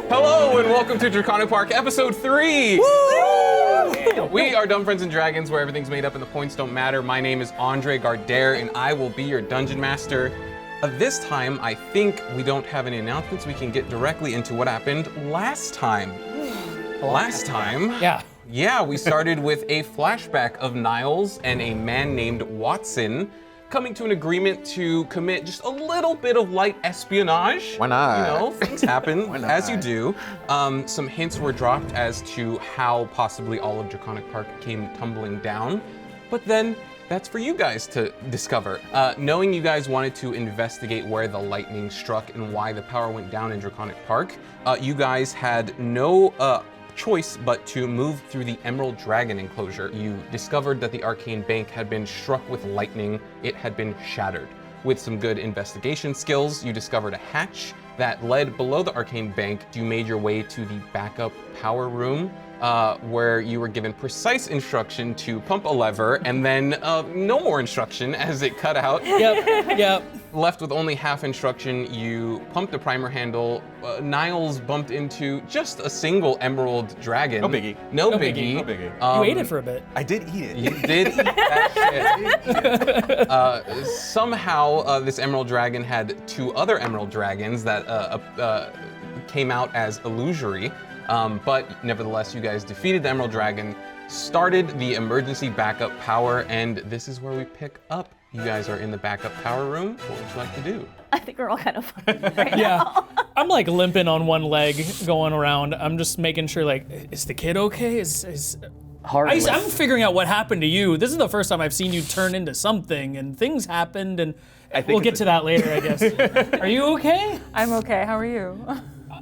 Hello and welcome to Draconic Park, episode 3! Woo! We are Dumb Friends and Dragons, where everything's made up and the points don't matter. My name is Andre Gardere, and I will be your dungeon master. This time, I think we don't have any announcements. We can get directly into what happened last time. Yeah, we started with a flashback of Niles and a man named Watson coming to an agreement to commit just a little bit of light espionage. Why not? You know, things happen, as you do. Some hints were dropped as to how possibly all of Draconic Park came tumbling down. But then, that's for you guys to discover. Knowing you guys wanted to investigate where the lightning struck and why the power went down in Draconic Park, you guys had no choice but to move through the Emerald Dragon enclosure. You discovered that the Arcane Bank had been struck with lightning. It had been shattered. With some good investigation skills, you discovered a hatch that led below the Arcane Bank. You made your way to the backup power room, where you were given precise instruction to pump a lever, and then no more instruction as it cut out. Yep. Left with only half instruction, you pumped the primer handle. Niles bumped into just a single emerald dragon. No biggie. No biggie. You ate it for a bit. I did eat it. You did eat that shit. Somehow, this emerald dragon had two other emerald dragons that came out as illusory. But nevertheless, you guys defeated the Emerald Dragon, started the emergency backup power, and this is where we pick up. You guys are in the backup power room. What would you like to do? I think we're all kind of fucking right now. I'm like limping on one leg going around. I'm just making sure, like, is the kid okay? I'm figuring out what happened to you. This is the first time I've seen you turn into something, and things happened, and we'll get to that later, I guess. Are you okay? I'm okay. How are you?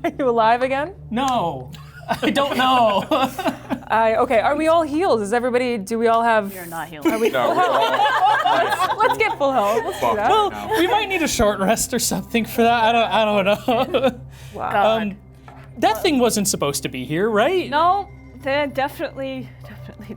Are you alive again? No. I don't know. Okay, are we all healed? Do we all have... You're not healed. Are we full health? Let's get full health. Let's do that. Well, we might need a short rest or something for that. I don't know. Wow. That thing wasn't supposed to be here, right? No, definitely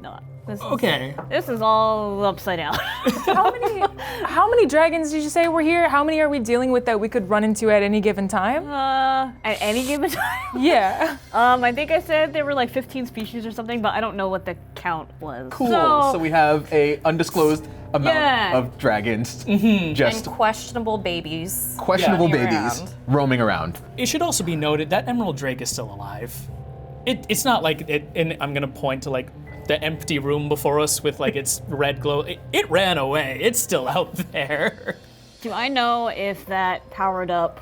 not. This is all upside down. How many dragons did you say were here? How many are we dealing with that we could run into at any given time? At any given time? Yeah. I think I said there were like 15 species or something, but I don't know what the count was. Cool. So we have a undisclosed amount of dragons. Just And questionable babies. questionable roaming babies around. roaming around. It should also be noted that Emerald Drake is still alive. It's not like it, and I'm gonna point to like the empty room before us with like its red glow. It ran away. It's still out there. Do I know if that powered up,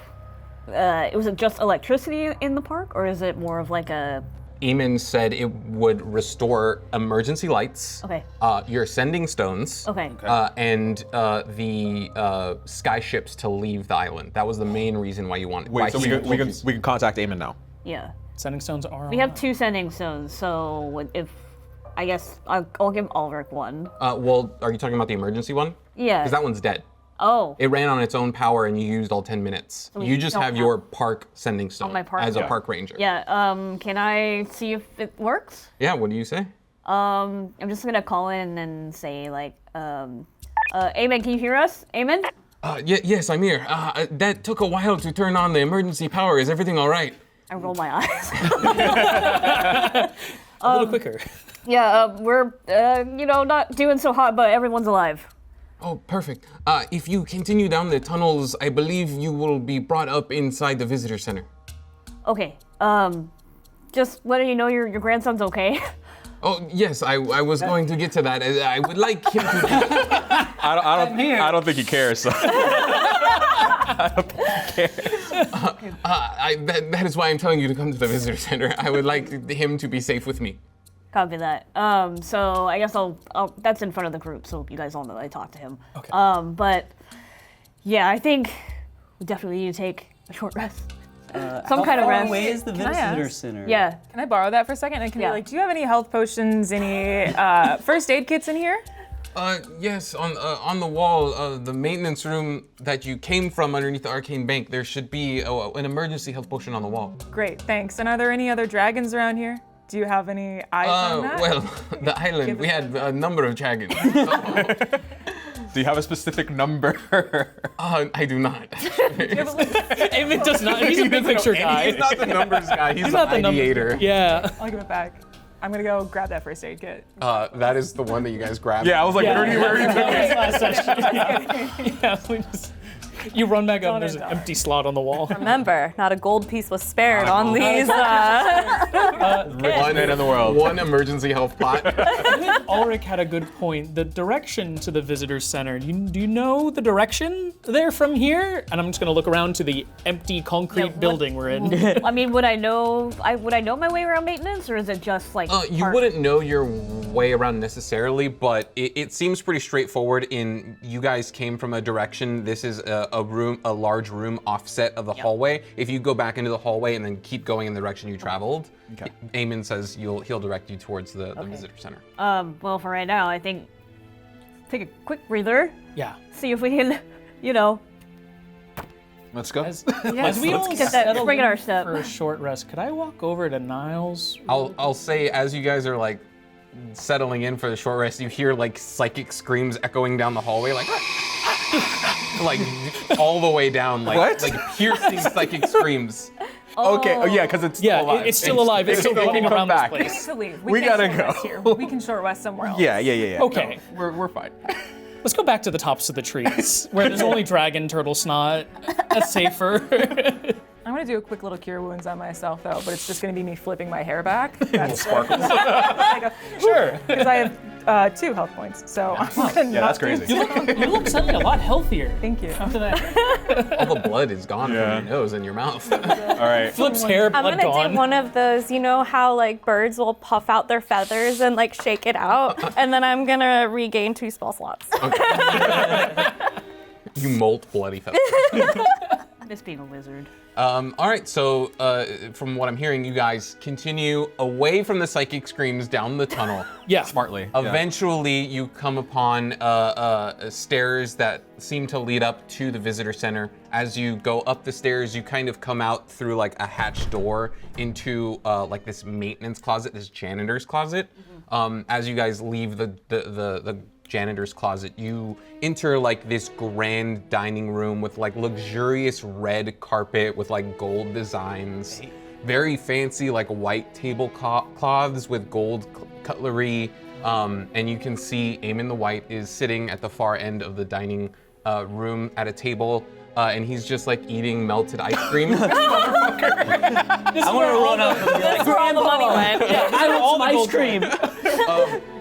was it just electricity in the park, or is it more of like a... Aiman said it would restore emergency lights, your sending stones, and the sky ships to leave the island. That was the main reason why you wanted. Wait, so we can contact Aiman now. Yeah. Sending stones are We have 2 sending stones, so if... I guess I'll give Alric one. Well, are you talking about the emergency one? Yeah. Because that one's dead. Oh. It ran on its own power and you used all 10 minutes. So you just have your park sending stone my park as a stone. park ranger. Yeah, can I see if it works? Yeah, what do you say? I'm just gonna call in and say like, Aiman, can you hear us? Aiman? Yes, I'm here. That took a while to turn on the emergency power. Is everything all right? I rolled my eyes. a little quicker. Yeah, we're, not doing so hot, but everyone's alive. Oh, perfect. If you continue down the tunnels, I believe you will be brought up inside the visitor center. Okay, just letting you know your grandson's okay. Oh, yes, I was going to get to that. I would like him to... I don't think he cares. So. I don't think he cares. That is why I'm telling you to come to the visitor center. I would like him to be safe with me. Copy that. So I guess I'll that's in front of the group, so you guys all know I talked to him. Okay. But yeah, I think we definitely need to take a short rest. Some kind of rest. How far away is the visitor center? Yeah. Can I borrow that for a second? And can Yeah. you do you have any health potions, any first aid kits in here? Yes, on the wall, the maintenance room that you came from underneath the Arcane Bank, there should be an emergency health potion on the wall. Great, thanks. And are there any other dragons around here? Do you have any eyes on that? Well, the island, we had a number of dragons. Do you have a specific number? I do not. Aiman does not. He's a big picture guy. He's not the numbers guy. He's the not the numbers ideator. Yeah. I'll give it back. I'm gonna go grab that first aid kit. That is the one that you guys grabbed. Yeah, I was like, where are you? Last session. Yeah, we just. You run back up and there's an empty slot on the wall. Remember, not a gold piece was spared on these. Richest man in the world. One emergency health pot. Ulrich had a good point. The direction to the visitor center. Do you know the direction there from here? And I'm just gonna look around to the empty concrete building we're in. I mean, would I know my way around maintenance, or is it just like? You wouldn't know your way around necessarily, but it seems pretty straightforward. You guys came from a direction. This is a large room offset of the hallway. If you go back into the hallway and then keep going in the direction you traveled, Aiman says he'll direct you towards the visitor center. Well, for right now, I think take a quick breather. Yeah. See if we can, Let's go. As we all get that settle regular in step. for a short rest, could I walk over to Niles? I'll say as you guys are like settling in for the short rest, you hear like psychic screams echoing down the hallway, like all the way down, like piercing psychic screams. Okay. Oh yeah, because it's still alive. It's still alive. It's still running around this We place. need to leave. We can't gotta short go. rest here. We can short rest somewhere else. Yeah. Okay. No, we're fine. Let's go back to the tops of the trees, where there's only dragon turtle snot. That's safer. I'm gonna do a quick little cure wounds on myself though, but it's just gonna be me flipping my hair back. That's sparkles. Sure. Because I have 2 health points, so I'm gonna Yeah, that's crazy. You look suddenly a lot healthier. Thank you. After that. All the blood is gone from your nose and your mouth. All right. Flip's hair, I'm blood gonna gone. do one of those, you know how like birds will puff out their feathers and like shake it out, and then I'm gonna regain 2 spell slots. You molt bloody feathers. Miss being a wizard. All right, so from what I'm hearing, you guys continue away from the psychic screams down the tunnel. Yeah. Smartly. Eventually, you come upon stairs that seem to lead up to the visitor center. As you go up the stairs, you kind of come out through like a hatch door into like this maintenance closet, this janitor's closet. As you guys leave the janitor's closet, you enter like this grand dining room with like luxurious red carpet with like gold designs, very fancy like white tablecloths with gold cutlery, and you can see Aiman the White is sitting at the far end of the dining room at a table, and he's just like eating melted ice cream. I want to run up and be like, That's where all the money went. I want some ice cream.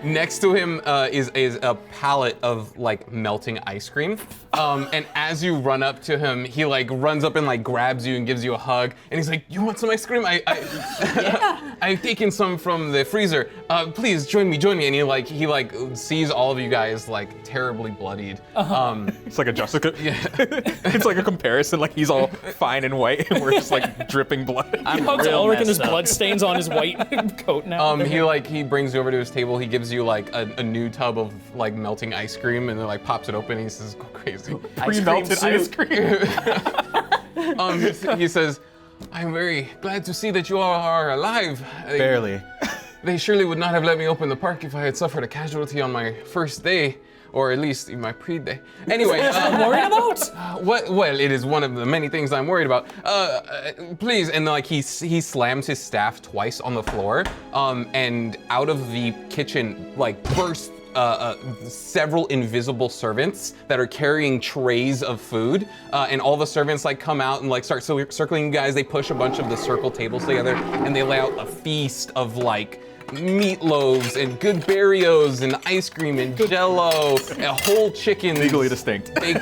Next to him is a pallet of like melting ice cream, and as you run up to him, he like runs up and like grabs you and gives you a hug, and he's like, "You want some ice cream? I've taken some from the freezer. Please join me." And he sees all of you guys like terribly bloodied. It's like a Jessica. Yeah. It's like a comparison. Like he's all fine and white, and we're just like dripping blood. He hugs Ulrich and there's blood stains on his white coat now. He brings you over to his table. He gives you like a new tub of like melting ice cream, and then like pops it open. And he says, "Go crazy." Pre-melted ice cream. He says, "I'm very glad to see that you all are alive. Barely. They surely would not have let me open the park if I had suffered a casualty on my first day, or at least in my pre-day. Anyway, Worried about? well, it is one of the many things I'm worried about. Please," and like he slams his staff twice on the floor, and out of the kitchen like burst several invisible servants that are carrying trays of food, and all the servants like come out and like start circling you guys. They push a bunch of the circle tables together, and they lay out a feast of like meatloaves and good berrios and ice cream and jello, a whole chicken. Legally distinct. I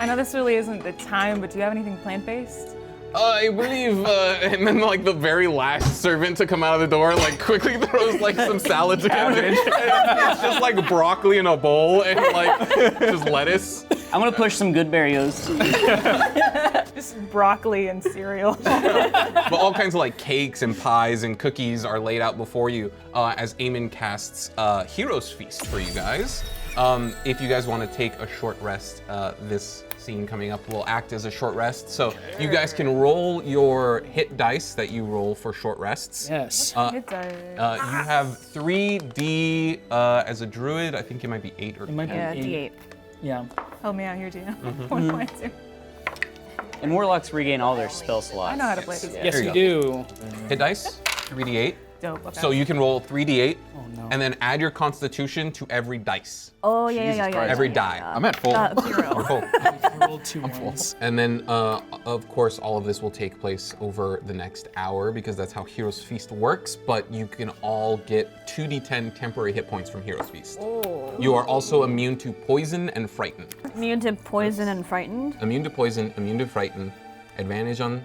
know this really isn't the time, but do you have anything plant-based? I believe, and then like the very last servant to come out of the door, like quickly throws like some salad together. It's just like broccoli in a bowl and like just lettuce. I'm gonna push some good berrios. Just broccoli and cereal. But all kinds of like cakes and pies and cookies are laid out before you as Aiman casts Hero's Feast for you guys. If you guys want to take a short rest, this scene coming up will act as a short rest. So you guys can roll your hit dice that you roll for short rests. Yes. It does. You have 3d as a druid. I think it might be 8 or It might be 8. eight. D8. Yeah. Help me out here, Gina. Mm-hmm. 1.2. And warlocks regain all their spell slots. I know how to play this. Yes, Here you you do. hit dice, 3d8. Dope. Okay. So you can roll 3d8 no. and then add your constitution to every dice, Oh, yeah. every die. I'm at full. 0. Cool. Roll 2 ones. And then, of course, all of this will take place over the next hour because that's how Hero's Feast works, but you can all get 2d10 temporary hit points from Hero's Feast. Oh. You are also immune to poison and frighten. Immune to poison and frightened. Immune to poison, immune to frighten, advantage on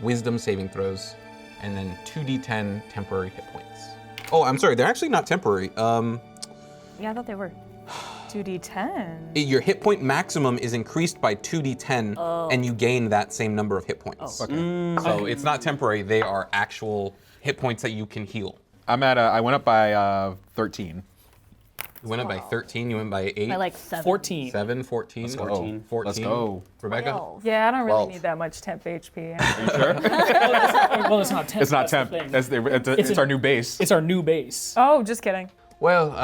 wisdom saving throws, and then 2d10 temporary hit points. Oh, I'm sorry, they're actually not temporary. Yeah, I thought they were. 2d10. Your hit point maximum is increased by 2d10, and you gain that same number of hit points. So it's not temporary, they are actual hit points that you can heal. I'm at I went up by 13. You went up by 13, you went by 8. I like 7. 14. 7, 14, go. 14. Let's go. Rebecca? 12. Yeah, I don't really 12. need that much temp HP. Well, it's not temp. It's not that's the temp. thing. It's our new base. It's our new base. Oh, just kidding. Well,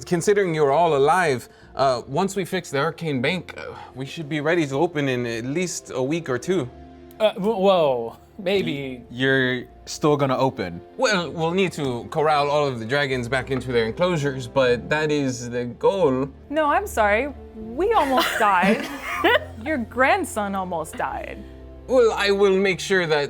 considering you're all alive, once we fix the Arcane Bank, we should be ready to open in at least a week or 2. Whoa. Maybe. You're still gonna open. Well, we'll need to corral all of the dragons back into their enclosures, but that is the goal. No, I'm sorry. We almost died. Your grandson almost died. Well, I will make sure that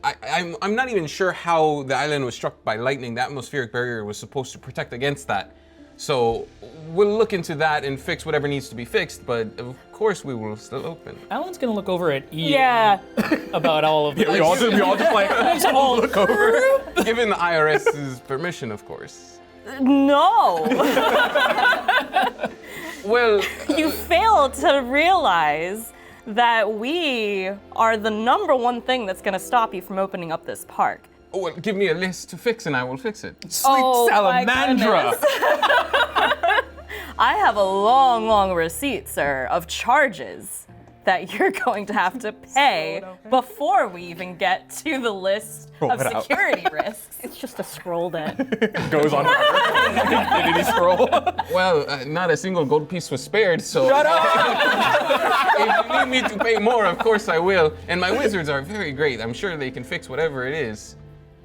I'm not even sure how the island was struck by lightning. The atmospheric barrier was supposed to protect against that. So we'll look into that and fix whatever needs to be fixed, but of course we will still open. Alan's gonna look over at Ian Yeah. about all of this. We all just like look over. Given the IRS's permission, of course. No! Well, You fail to realize that we are the #1 thing that's gonna stop you from opening up this park. well, give me a list to fix and I will fix it. Sweet Oh, my salamandra. I have a long, long receipt, sir, of charges that you're going to have to pay before we even get to the list of it out. security risks. It's just a scroll that. Goes on Infinity scroll. Well, not a single gold piece was spared, so. Shut up! If you need me to pay more, of course I will. And my wizards are very great. I'm sure they can fix whatever it is.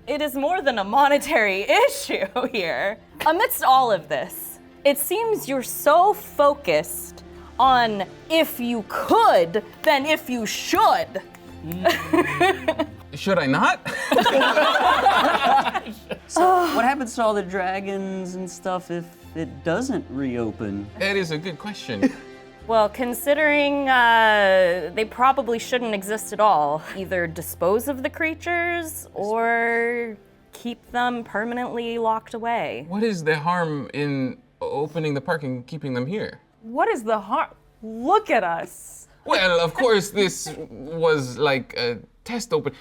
It is more than a monetary issue here. Amidst all of this, it seems you're so focused on if you could than if you should. Should I not? What happens to all the dragons and stuff if it doesn't reopen? That is a good question. Well, considering they probably shouldn't exist at all, either dispose of the creatures or keep them permanently locked away. What is the harm in opening the park and keeping them here? What is the harm? Look at us. Well, of course, this was like a test open.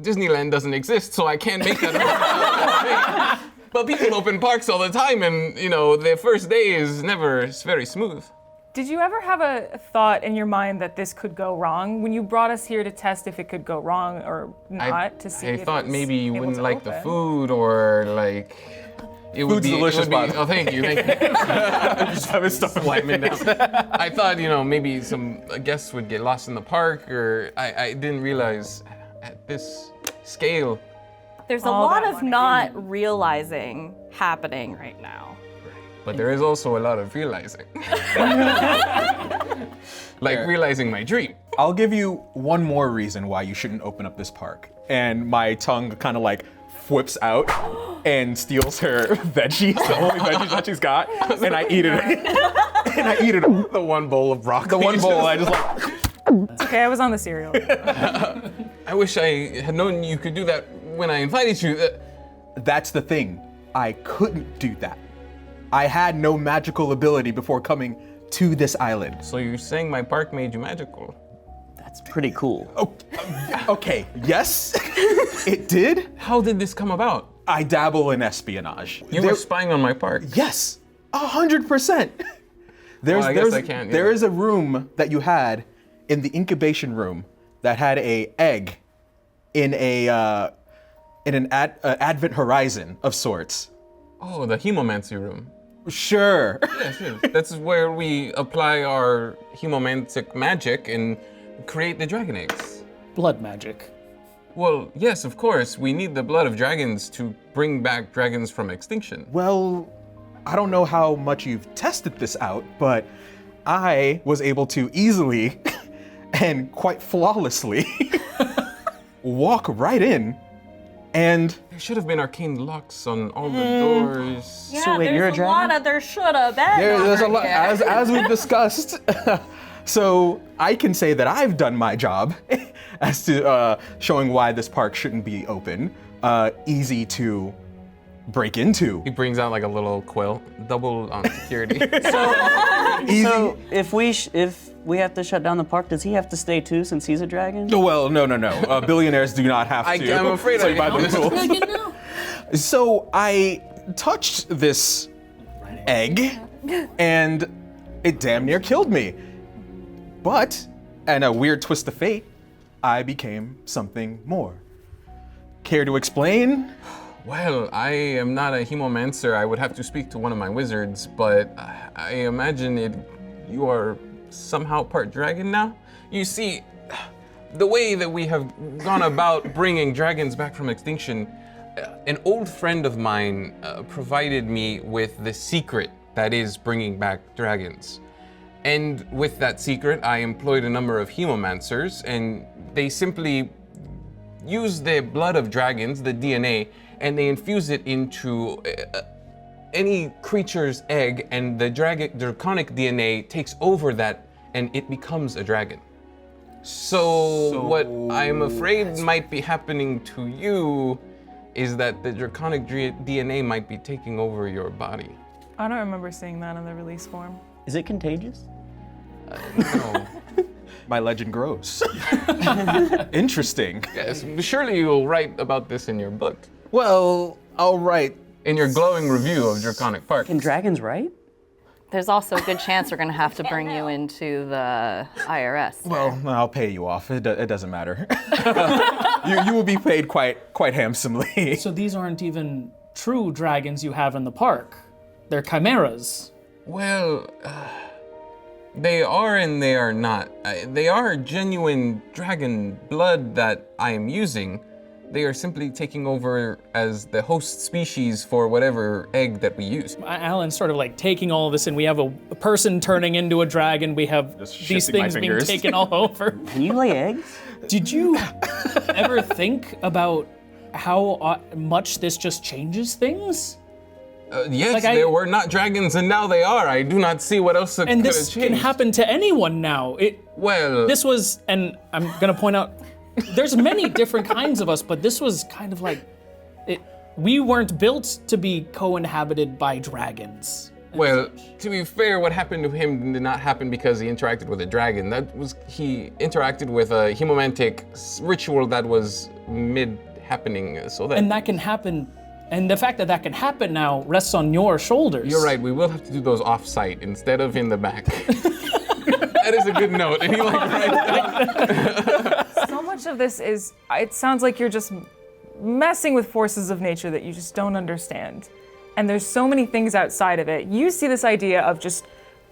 Disneyland doesn't exist, so I can't make that. But people open parks all the time, and their first day is never very smooth. Did you ever have a thought in your mind that this could go wrong when you brought us here to test if it could go wrong or not to see? I if thought it's maybe you able wouldn't to like the open? food, or like it would Food's be delicious, it would be, bud. Oh, thank you. Just having stuff Slamming down. I thought maybe some guests would get lost in the park, or I didn't realize at this scale. There's a All lot that of money. not realizing happening right now. But there is also a lot of realizing. Like realizing my dream. I'll give you one more reason why you shouldn't open up this park. And my tongue kind of like whips out and steals her veggies, the only veggies that she's got, and I eat it. And I eat it. The one bowl of broccoli. The one bowl, I just like. It's okay, I was on the cereal. I wish I had known you could do that when I invited you. That's the thing. I couldn't do that. I had no magical ability before coming to this island. So you're saying my park made you magical? That's pretty cool. Okay, yes, it did. How did this come about? I dabble in espionage. You were spying on my park. Yes, 100%. I guess I can't, yeah. There is a room that you had in the incubation room that had a egg in an advent horizon of sorts. Oh, the hemomancy room. Sure. Yeah, sure. That's where we apply our hemomantic magic and create the dragon eggs. Blood magic. Well, yes, of course. We need the blood of dragons to bring back dragons from extinction. Well, I don't know how much you've tested this out, but I was able to easily and quite flawlessly walk right in, and There should have been arcane locks on all the doors. Yeah, So wait, there's you're a a dragon? lot of there should have been. there's a over lot, here. as we've discussed. So I can say that I've done my job as to showing why this park shouldn't be open. Easy to break into. He brings out like a little quill, double on security. Easy. So if we have to shut down the park, does he have to stay too since he's a dragon? Well, no. Billionaires do not have to. I'm afraid play I by the rules. So I touched this egg, and it damn near killed me. But, in a weird twist of fate, I became something more. Care to explain? Well, I am not a hemomancer. I would have to speak to one of my wizards, but I imagine you are somehow part dragon now? You see, the way that we have gone about bringing dragons back from extinction, an old friend of mine provided me with the secret that is bringing back dragons. And with that secret, I employed a number of hemomancers, and they simply use the blood of dragons, the DNA, and they infuse it into any creature's egg, and the draconic DNA takes over that, and it becomes a dragon. So what I'm afraid might be happening to you is that the draconic DNA might be taking over your body. I don't remember seeing that in the release form. Is it contagious? No. My legend grows. Interesting. Yes, surely you'll write about this in your book. Well, I'll write. In your glowing review of Draconic Park. Can dragons write? There's also a good chance we're gonna have to bring you into the IRS. Well, I'll pay you off. It doesn't matter. you will be paid quite handsomely. So these aren't even true dragons you have in the park. They're chimeras. Well, they are and they are not. They are genuine dragon blood that I am using. They are simply taking over as the host species for whatever egg that we use. Alan's sort of like taking all of this, and we have a person turning into a dragon. We have Just these shifting my things being fingers. taken all over. Can you lay eggs? Did you ever think about how much this just changes things? Yes, Like they were not dragons and now they are. I do not see what else could And have this changed. can happen to anyone now. Well, This was, and I'm gonna point out, there's many different kinds of us, but this was kind of like, we weren't built to be co-inhabited by dragons. well, to be fair, what happened to him did not happen because he interacted with a dragon. He interacted with a hemomantic ritual that was mid-happening, so that... And that can happen, and the fact that that can happen now rests on your shoulders. You're right, we will have to do those off-site instead of in the back. That is a good note, and he like writes down. So much of this is, it sounds like you're just messing with forces of nature that you just don't understand. And there's so many things outside of it. You see this idea of just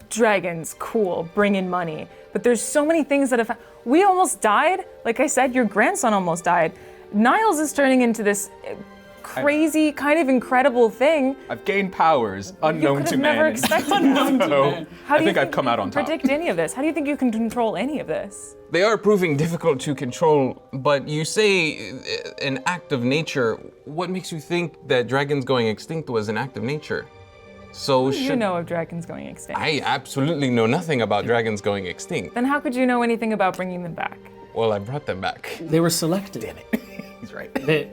dragons, cool, bring in money. But there's so many things that have, we almost died. Like I said, your grandson almost died. Niles is turning into this crazy, kind of incredible thing. I've gained powers You unknown could to have man. never expected that. So How do I you think I've come you out can on top. predict any of this? How do you think you can control any of this? They are proving difficult to control, but you say an act of nature. What makes you think that dragons going extinct was an act of nature? So You know of dragons going extinct. I absolutely know nothing about dragons going extinct. Then how could you know anything about bringing them back? Well, I brought them back. They were selected. Damn it. He's right.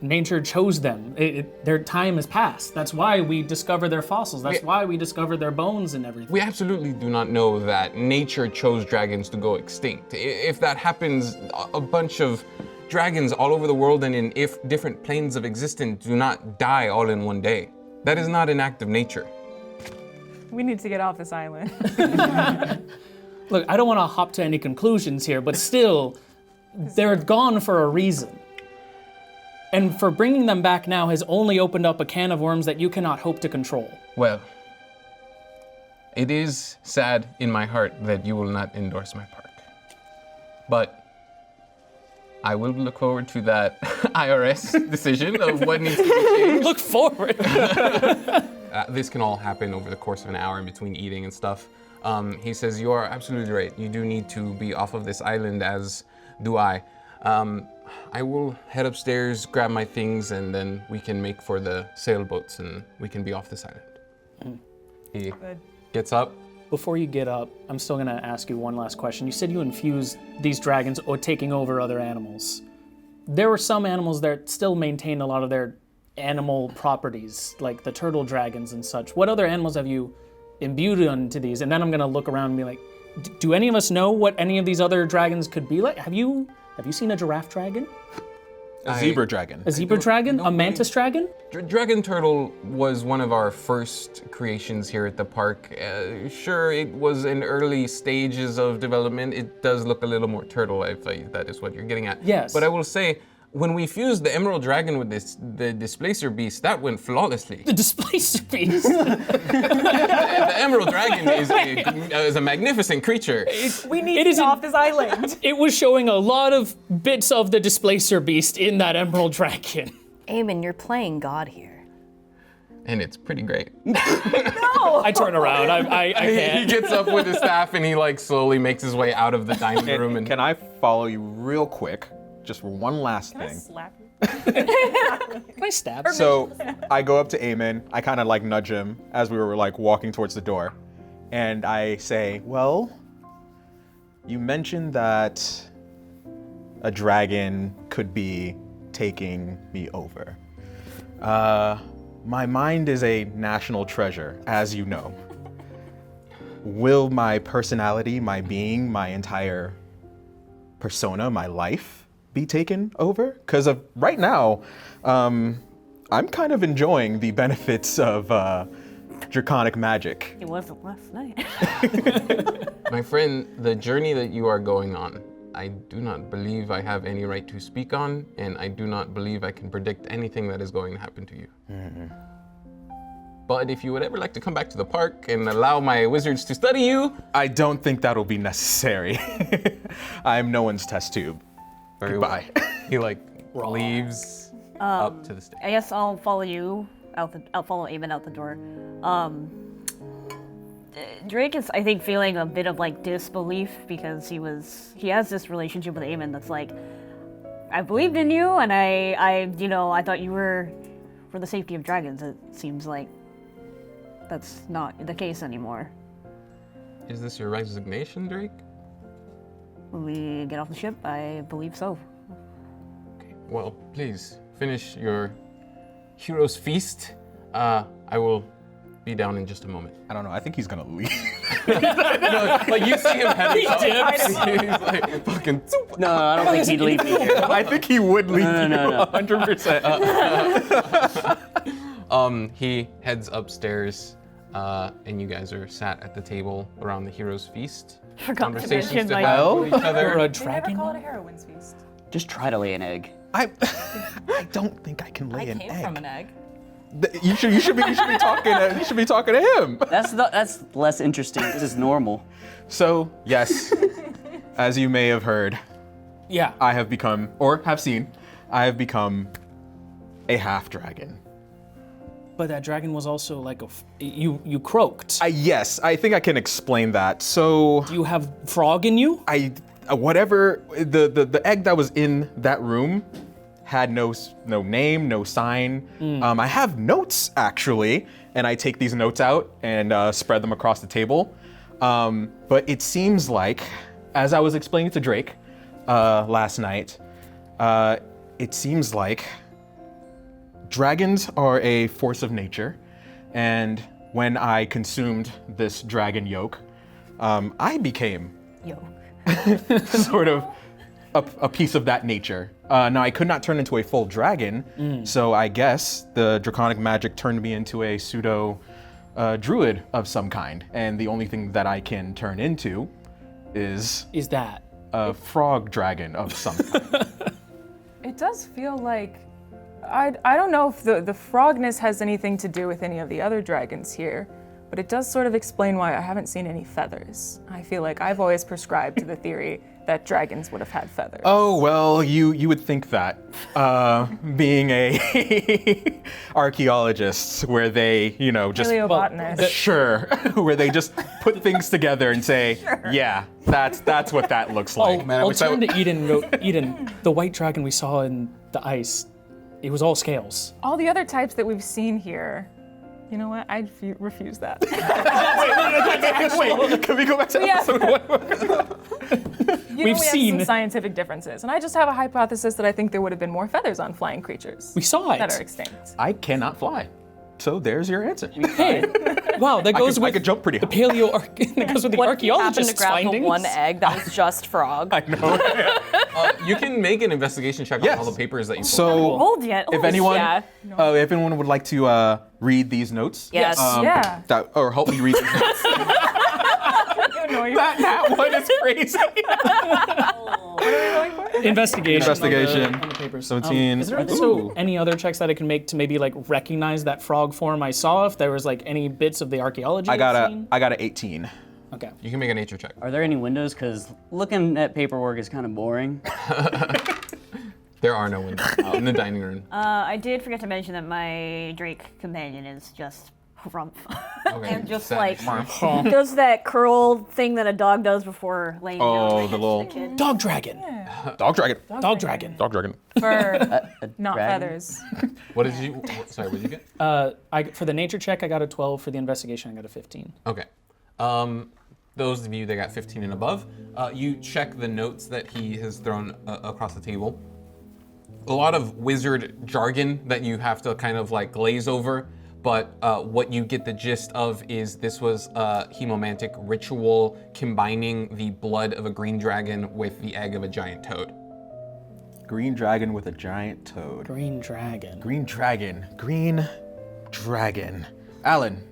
Nature chose them. Their time has passed. That's why we discover their fossils. That's why we discover their bones and everything. We absolutely do not know that nature chose dragons to go extinct. If that happens, a bunch of dragons all over the world and in different planes of existence do not die all in one day. That is not an act of nature. We need to get off this island. Look, I don't want to hop to any conclusions here, but still, they're gone for a reason. And for bringing them back now has only opened up a can of worms that you cannot hope to control. Well, it is sad in my heart that you will not endorse my park. But I will look forward to that IRS decision of what needs to be changed. Look forward. This can all happen over the course of an hour in between eating and stuff. He says, you are absolutely right. You do need to be off of this island, as do I. I will head upstairs, grab my things, and then we can make for the sailboats and we can be off this island. He gets up. Before you get up, I'm still gonna ask you one last question. You said you infused these dragons or taking over other animals. There were some animals that still maintained a lot of their animal properties, like the turtle dragons and such. What other animals have you imbued into these? And then I'm gonna look around and be like, do any of us know what any of these other dragons could be like? Have you seen a giraffe dragon? A zebra dragon. A zebra dragon? A mantis dragon? Dragon Turtle was one of our first creations here at the park. Sure, it was in early stages of development. It does look a little more turtle, if that is what you're getting at. Yes. But I will say, when we fused the Emerald Dragon with the Displacer Beast, that went flawlessly. The Displacer Beast? The Emerald Dragon is a magnificent creature. We need to get off this island. It was showing a lot of bits of the Displacer Beast in that Emerald Dragon. Aiman, you're playing God here. And it's pretty great. I turn around, I can't. He gets up with his staff and he like slowly makes his way out of the dining room. And Can I follow you real quick, just for one last thing? Slap you. Can I stab? So I go up to Aiman, I kind of like nudge him as we were like walking towards the door, and I say, well, you mentioned that a dragon could be taking me over. My mind is a national treasure, as you know. Will my personality, my being, my entire persona, my life be taken over? Because right now, I'm kind of enjoying the benefits of draconic magic. It wasn't last night. my friend, the journey that you are going on, I do not believe I have any right to speak on, and I do not believe I can predict anything that is going to happen to you. Mm-hmm. But if you would ever like to come back to the park and allow my wizards to study you, I don't think that'll be necessary. I'm no one's test tube. very Goodbye. well. He like leaves up to the stage. I guess I'll follow you I'll follow Aiman out the door. Drake is, I think, feeling a bit of like disbelief because he has this relationship with Aiman that's like, I believed in you, and I thought you were for the safety of dragons. It seems like that's not the case anymore. Is this your resignation, Drake? When we get off the ship, I believe so. Okay. Well, please finish your hero's feast. I will be down in just a moment. I don't know. I think he's gonna leave. Like you see him heading up. He's like fucking. No, I don't think he'd leave me here. I think he would leave No. 100%. He heads upstairs, and you guys are sat at the table around the hero's feast. Forgot to Conversations mention, to like, have with each Or other. a They never dragon? call it a heroine's feast. Just try to lay an egg. I don't think I can lay I an came egg. from an egg. You should be talking to him. That's less interesting. This is normal. So yes, as you may have heard, Yeah. I have become, or have seen, I have become a half dragon. But that dragon was also like you croaked. Yes, I think I can explain that. So Do you have frog in you? whatever the egg that was in that room had no name, no sign. I have notes actually, and I take these notes out and spread them across the table. But it seems like, as I was explaining to Drake last night, it seems like dragons are a force of nature, and when I consumed this dragon yolk, I became sort of a piece of that nature. Now, I could not turn into a full dragon, so I guess the draconic magic turned me into a pseudo druid of some kind, and the only thing that I can turn into is that? a frog dragon of some kind. It does feel like, I don't know if the frogness has anything to do with any of the other dragons here, but it does sort of explain why I haven't seen any feathers. I feel like I've always prescribed to the theory that dragons would have had feathers. Oh, well, you would think that, being a archaeologist, where they, just Paleobotanist. sure, where they just put things together and say, yeah, that's what that looks like. Man, I I'll wish I turn to Eden and go, Eden, the white dragon we saw in the ice, it was all scales. All the other types that we've seen here, you know what? I'd refuse that. Wait, can we go back to episode 1? We seen have some scientific differences, and I just have a hypothesis that I think there would have been more feathers on flying creatures. We saw it. That are extinct. I cannot fly. So there's your answer. Hey, wow, that goes I with could jump pretty the high. that goes with the What if you happened archaeologist's to grab findings. the one egg that was just frog? I know. You can make an investigation check Yes. on all the papers that you pulled. So, Old yet? if anyone, yeah. if anyone would like to read these notes, Yes. Yeah. or help me read these notes. that one is crazy. Investigation. Investigation. On the papers. 17. Is there Ooh. also any other checks that I can make to maybe like recognize that frog form I saw? If there was like any bits of the archaeology I got I've a seen? 18. Okay. You can make a nature check. Are there any windows? Because looking at paperwork is kind of boring. There are no windows in the dining room. I did forget to mention that my Drake companion is just harumph. Okay. And just Savage. like does that curl thing that a dog does before laying down. Oh, like the little kid. Dog dragon. dog dragon. Dog dragon. Dog dragon. Fur, not dragon? feathers. What did you? Sorry, what did you get? For the nature check, I got a 12. For the investigation, I got a 15. Okay. Those of you that got 15 and above, you check the notes that he has thrown across the table. A lot of wizard jargon that you have to kind of like glaze over, but what you get the gist of is this was a hemomantic ritual combining the blood of a green dragon with the egg of a giant toad. Green dragon with a giant toad. Green dragon. Green dragon. Green dragon. Alan,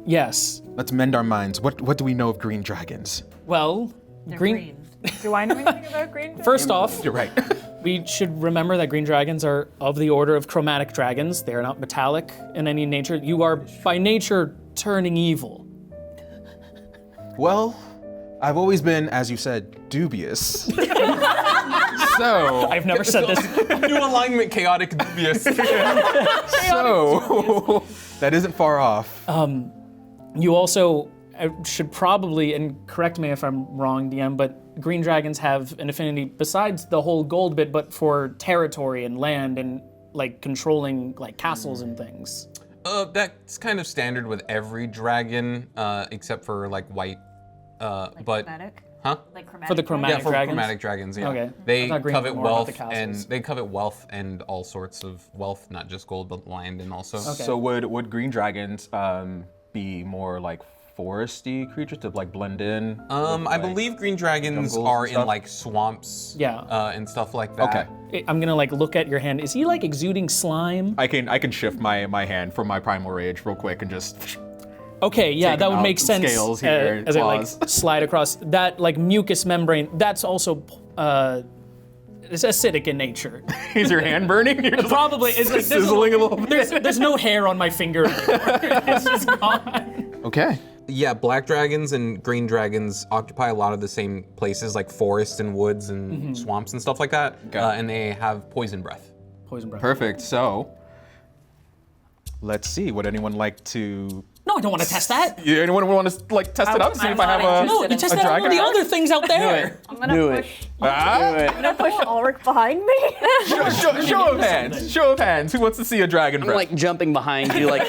Yes. let's mend our minds. What do we know of green dragons? Well, They're green. Do I know anything about green? First off, You're right. we should remember that green dragons are of the order of chromatic dragons. They are not metallic in any nature. You are by nature turning evil. Well, I've always been, as you said, dubious. So, I've never said this. New alignment, chaotic, dubious. so that isn't far off. You also should probably, and correct me if I'm wrong, DM, but green dragons have an affinity besides the whole gold bit, but for territory and land and like controlling like castles and things. That's kind of standard with every dragon, except for like white. Like But chromatic? huh? Like chromatic. For the chromatic Yeah, for dragons? chromatic dragons. Yeah. Okay. They I thought green covet was more about the wealth, and castles. they covet wealth and all sorts of wealth, not just gold, but land and also. Okay. So would green dragons be more like foresty creatures to like blend in? I believe green dragons jungles are and in stuff? like swamps. Yeah. And stuff like that. Okay. I'm gonna like look at your hand. Is he like exuding slime? I can shift my hand from my primal rage real quick and just. Okay, yeah, Taking that would out make sense. scales here, as claws. I like slide across that like mucus membrane. That's also it's acidic in nature. Is your hand burning? You're just Probably it's like sizzling a little bit. there's no hair on my finger anymore. It's just gone. Okay. Yeah, black dragons and green dragons occupy a lot of the same places, like forests and woods and swamps and stuff like that. Okay. And they have poison breath. Poison breath. Perfect. So, let's see. Would anyone like to? No, I don't want to test that. Yeah, anyone want to like test it out? See if I have a. No, you test that out with the other things out there. I'm gonna Do it. push. Ah? Do it. I'm gonna push Alric behind me. Show of hands. Show of hands. Who wants to see a dragon I'm breath? like jumping behind you, like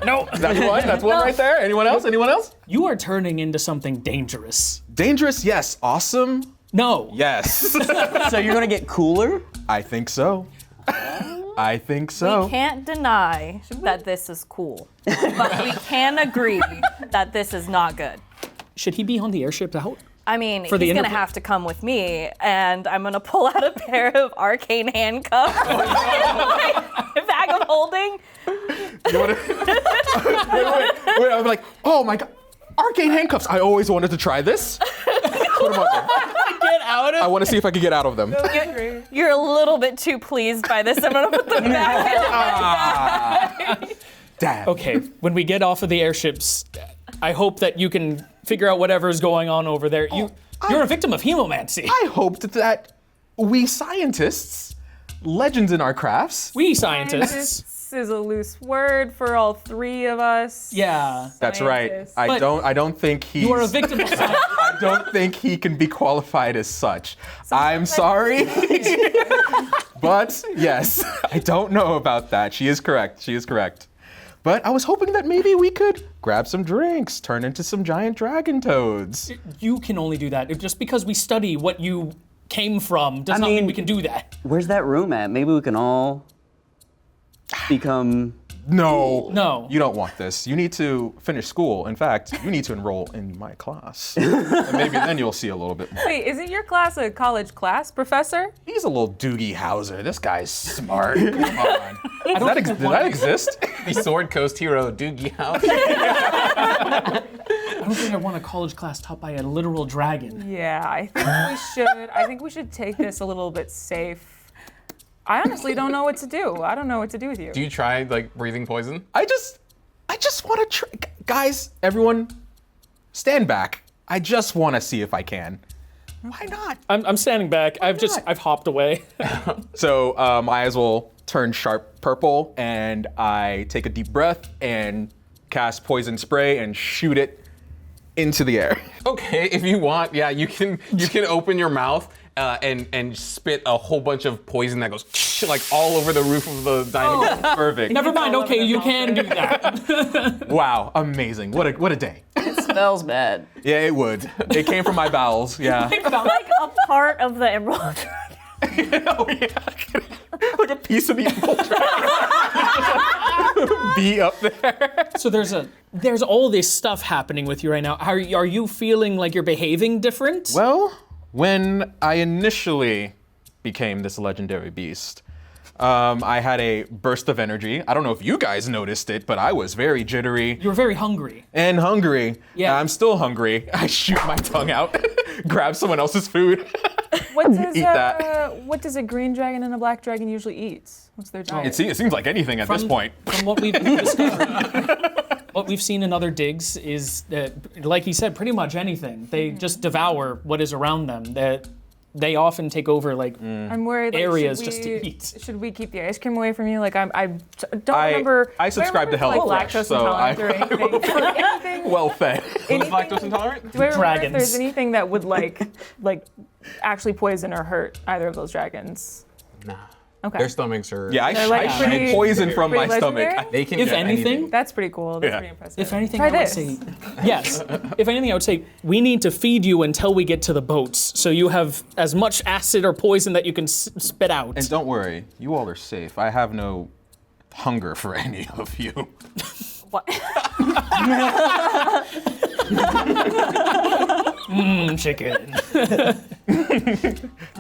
No, That's one. That's one right there. Anyone else? Anyone else? you are turning into something dangerous. Dangerous. Yes. Awesome. No. Yes. so you're gonna get cooler. I think so. I think so. We can't deny that this is cool, but we can agree that this is not good. Should he be on the airship out? I mean, For the he's gonna interplay- have to come with me, and I'm gonna pull out a pair of arcane handcuffs, my bag of holding, You wanna... wait, I'm like, oh my god, arcane handcuffs. I always wanted to try this. Put them on there. Get out of I want to see if I can get out of them. You're a little bit too pleased by this. I'm gonna put them back. Damn. Okay, when we get off of the airships, I hope that you can figure out whatever's going on over there. You're a victim of hemomancy. I hoped that we scientists, legends in our crafts. We scientists. Scientists is a loose word for all three of us. Yeah. That's right. Scientists. I don't think he's. You are a victim of science. I don't think he can be qualified as such. I'm sorry. But yes, I don't know about that. She is correct. But I was hoping that maybe we could grab some drinks, turn into some giant dragon toads. You can only do that. Just because we study what you came from does not mean we can do that. Where's that room at? Maybe we can all become. No. You don't want this. You need to finish school. In fact, you need to enroll in my class. And maybe then you'll see a little bit more. Wait, isn't your class a college class, Professor? He's a little Doogie Howser. This guy's smart. Come on. Did that exist? The Sword Coast hero, Doogie House. I don't think I want a college class taught by a literal dragon. Yeah, I think we should take this a little bit safe. I honestly don't know what to do. I don't know what to do with you. Do you try like breathing poison? I just want to try. Guys, everyone, stand back. I just want to see if I can. Why not? I'm standing back. I've hopped away. So my eyes will turn sharp purple, and I take a deep breath and cast poison spray and shoot it into the air. Okay, if you want, yeah, you can open your mouth and spit a whole bunch of poison that goes like all over the roof of the dining room. Perfect. Never mind. Okay, you can do that. Wow, amazing. What a day. It smells bad. Yeah, it would. It came from my bowels. Yeah. Like a part of the emerald. Oh yeah. Like a piece of the emerald dragon. Be up there. So there's all this stuff happening with you right now. Are you feeling like you're behaving different? Well, when I initially became this legendary beast, I had a burst of energy. I don't know if you guys noticed it, but I was very jittery. You were very hungry. And hungry. Yeah. I'm still hungry. I shoot my tongue out, grab someone else's food. Eat that. What does a green dragon and a black dragon usually eat? What's their diet? It seems like anything at this point. From what we've discovered, what we've seen in other digs is that, like he said, pretty much anything. They just devour what is around them. That they often take over like I'm worried. Like, areas just to eat. Should we keep the ice cream away from you? Like don't remember. I subscribe to like HelloFresh, lactose so intolerant or anything. Anything. Well fed. Who's lactose intolerant? Do I remember Dragons. if there's anything that would like actually poison or hurt either of those dragons? Nah. Okay. Their stomachs are. Yeah, They're, like, I shoot pretty- poison from my pretty stomach. legendary? They can If get anything, That's pretty cool. That's Yeah. pretty impressive. if anything, Try I would this. say yes. If anything, I would say we need to feed you until we get to the boats, so you have as much acid or poison that you can spit out. And don't worry, you all are safe. I have no hunger for any of you. What? Chicken.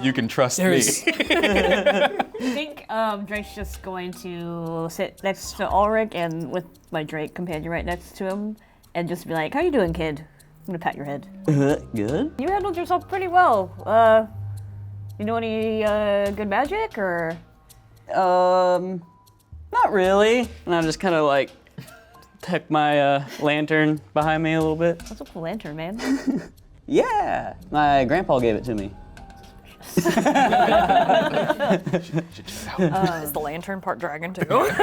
You can trust There's- me. I think Drake's just going to sit next to Alric and with my Drake companion right next to him and just be like, "How you doing, kid?" I'm gonna pat your head. Good. You handled yourself pretty well. You know any good magic or? Not really. And I just kind of like tuck my lantern behind me a little bit. That's a cool lantern, man. Yeah, my grandpa gave it to me. Is the lantern part dragon too? Is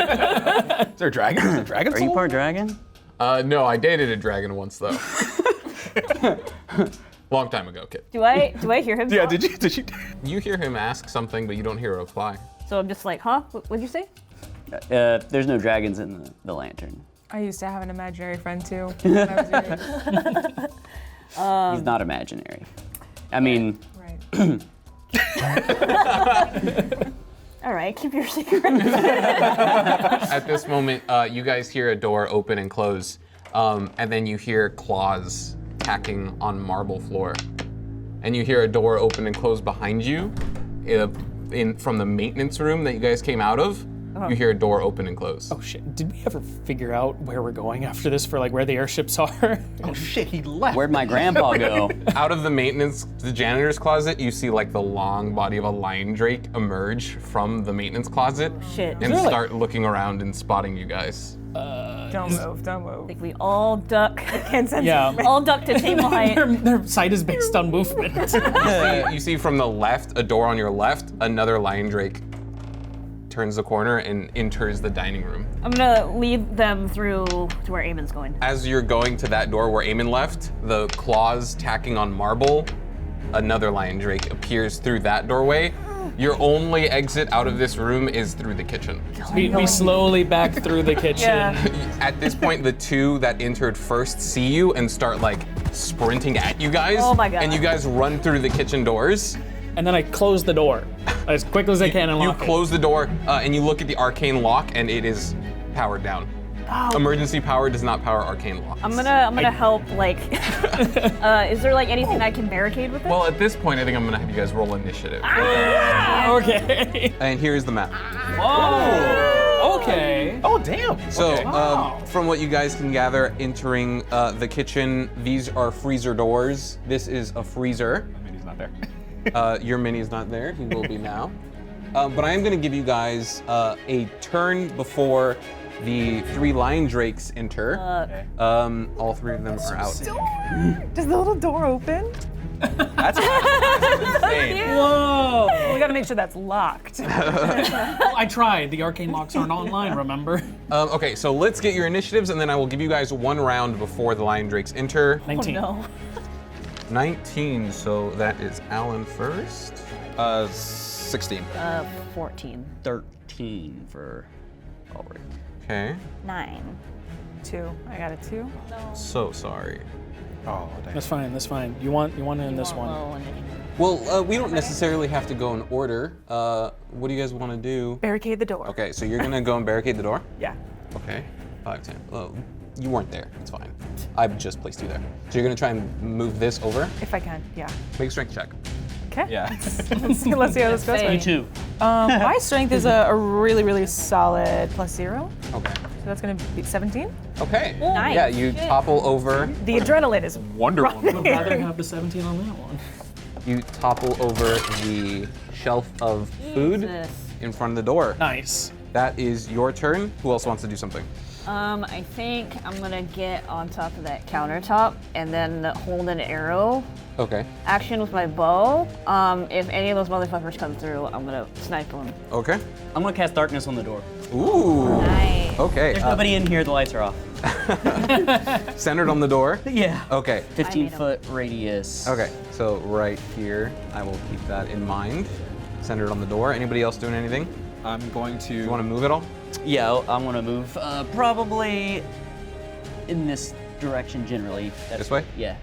there a dragon? Is there a dragon Are you soul? part dragon? No, I dated a dragon once though. Long time ago, kid. Do I hear him? Yeah, talk? did you? You hear him ask something, but you don't hear a reply. So I'm just like, huh? What'd you say? There's no dragons in the lantern. I used to have an imaginary friend too. When I was your age. He's not imaginary. I mean, Right. All right, keep your secret. At this moment, you guys hear a door open and close, and then you hear claws hacking on marble floor. And you hear a door open and close behind you from the maintenance room that you guys came out of. you hear a door open and close. Oh shit! Did we ever figure out where we're going after this for like where the airships are? Oh shit, he left. Where'd my grandpa go? Out of the janitor's closet, you see like the long body of a lion drake emerge from the maintenance closet Shit. and start looking around and spotting you guys. Don't move, don't I move. think we all duck. Can't sense Yeah. movement. All duck to table height. Their sight is based on movement. You see from the left, a door on your left, another lion drake turns the corner and enters the dining room. I'm gonna lead them through to where Aiman's going. As you're going to that door where Aiman left, the claws tacking on marble, another lion drake appears through that doorway. Your only exit out of this room is through the kitchen. we slowly back through the kitchen. Yeah. At this point, the two that entered first see you and start like sprinting at you guys. Oh my God. And you guys run through the kitchen doors. And then I close the door as quickly as I can and You lock it. close the door and you look at the arcane lock and it is powered down. Emergency power does not power arcane locks. I'm gonna help. Like, is there like anything I can barricade with it? Well, at this point, I think I'm gonna have you guys roll initiative. Okay. And here's the map. Whoa. Okay. Oh damn. So, Okay. from what you guys can gather, entering the kitchen, these are freezer doors. This is a freezer. I mean, he's not there. Your mini is not there. He will be now. But I am going to give you guys a turn before the three lion drakes enter. All three of them are out. Does the little door open? That's insane. Whoa. We gotta make sure that's locked. Well, I tried. The arcane locks aren't online, remember? Okay, so let's get your initiatives, and then I will give you guys one round before the lion drakes enter. 19. no. 19, so that is Alan first. 16. 14. 13 for Alric. Okay, 9. 2. I got a 2. so sorry. Oh damn. That's fine. That's fine. You want it in this one. Low initiative. Well, we don't necessarily have to go in order. What do you guys want to do? Barricade the door. Okay, so you're gonna go and barricade the door? Yeah. Okay, 5, 10. Oh, you weren't there, it's fine. I just placed you there. So you're gonna try and move this over? If I can, yeah. Make a strength check. Okay. Yeah. Let's see how this goes. Say. Me too. My strength is a really, really solid +0. Okay. So that's gonna be 17. Okay. Nice. Yeah, you Shit. topple over. The adrenaline is Wonderful. I'd rather have the 17 on that one. You topple over the shelf of food Jesus. in front of the door. Nice. That is your turn. Who else wants to do something? I think I'm gonna get on top of that countertop and then hold an arrow Okay. action with my bow. If any of those motherfuckers come through, I'm gonna snipe them. Okay. I'm gonna cast darkness on the door. Ooh. Nice. Okay. There's nobody in here, the lights are off. Centered on the door. Yeah. Okay. 15-foot radius. Okay. So right here, I will keep that in mind. Centered on the door. Anybody else doing anything? I'm going to. You want to move at all? Yeah, I'm gonna move probably in this direction generally. This way? Yeah.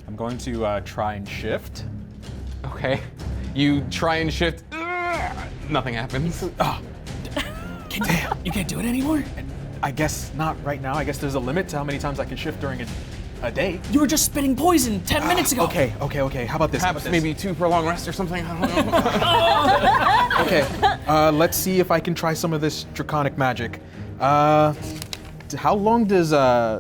I'm going to try and shift. Okay. You try and shift. Nothing happens. You can't do it anymore? I guess not right now. I guess there's a limit to how many times I can shift during a day. You were just spitting poison 10 minutes ago. Okay. How about this? Perhaps maybe 2 for a long rest or something. I don't know. Okay. Let's see if I can try some of this draconic magic. How long does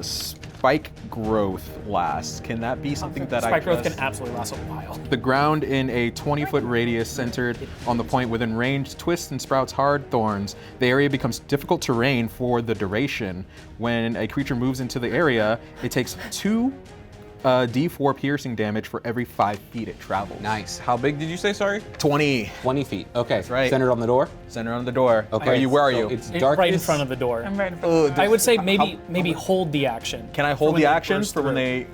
spike growth last? Can that be something that Spike I growth just... can absolutely last a while. The ground in a 20-foot radius centered on the point within range twists and sprouts hard thorns. The area becomes difficult terrain for the duration. When a creature moves into the area, it takes 2 D4 piercing damage for every 5 feet it travels. Nice. How big did you say, sorry? 20. 20 feet. Okay. That's right. Centered on the door? Center on the door. Okay. Where are So you? It's darkness. Right in front of the door. I'm right in front. I would say maybe hold the action. Can I for hold when the they action burst for when through. they...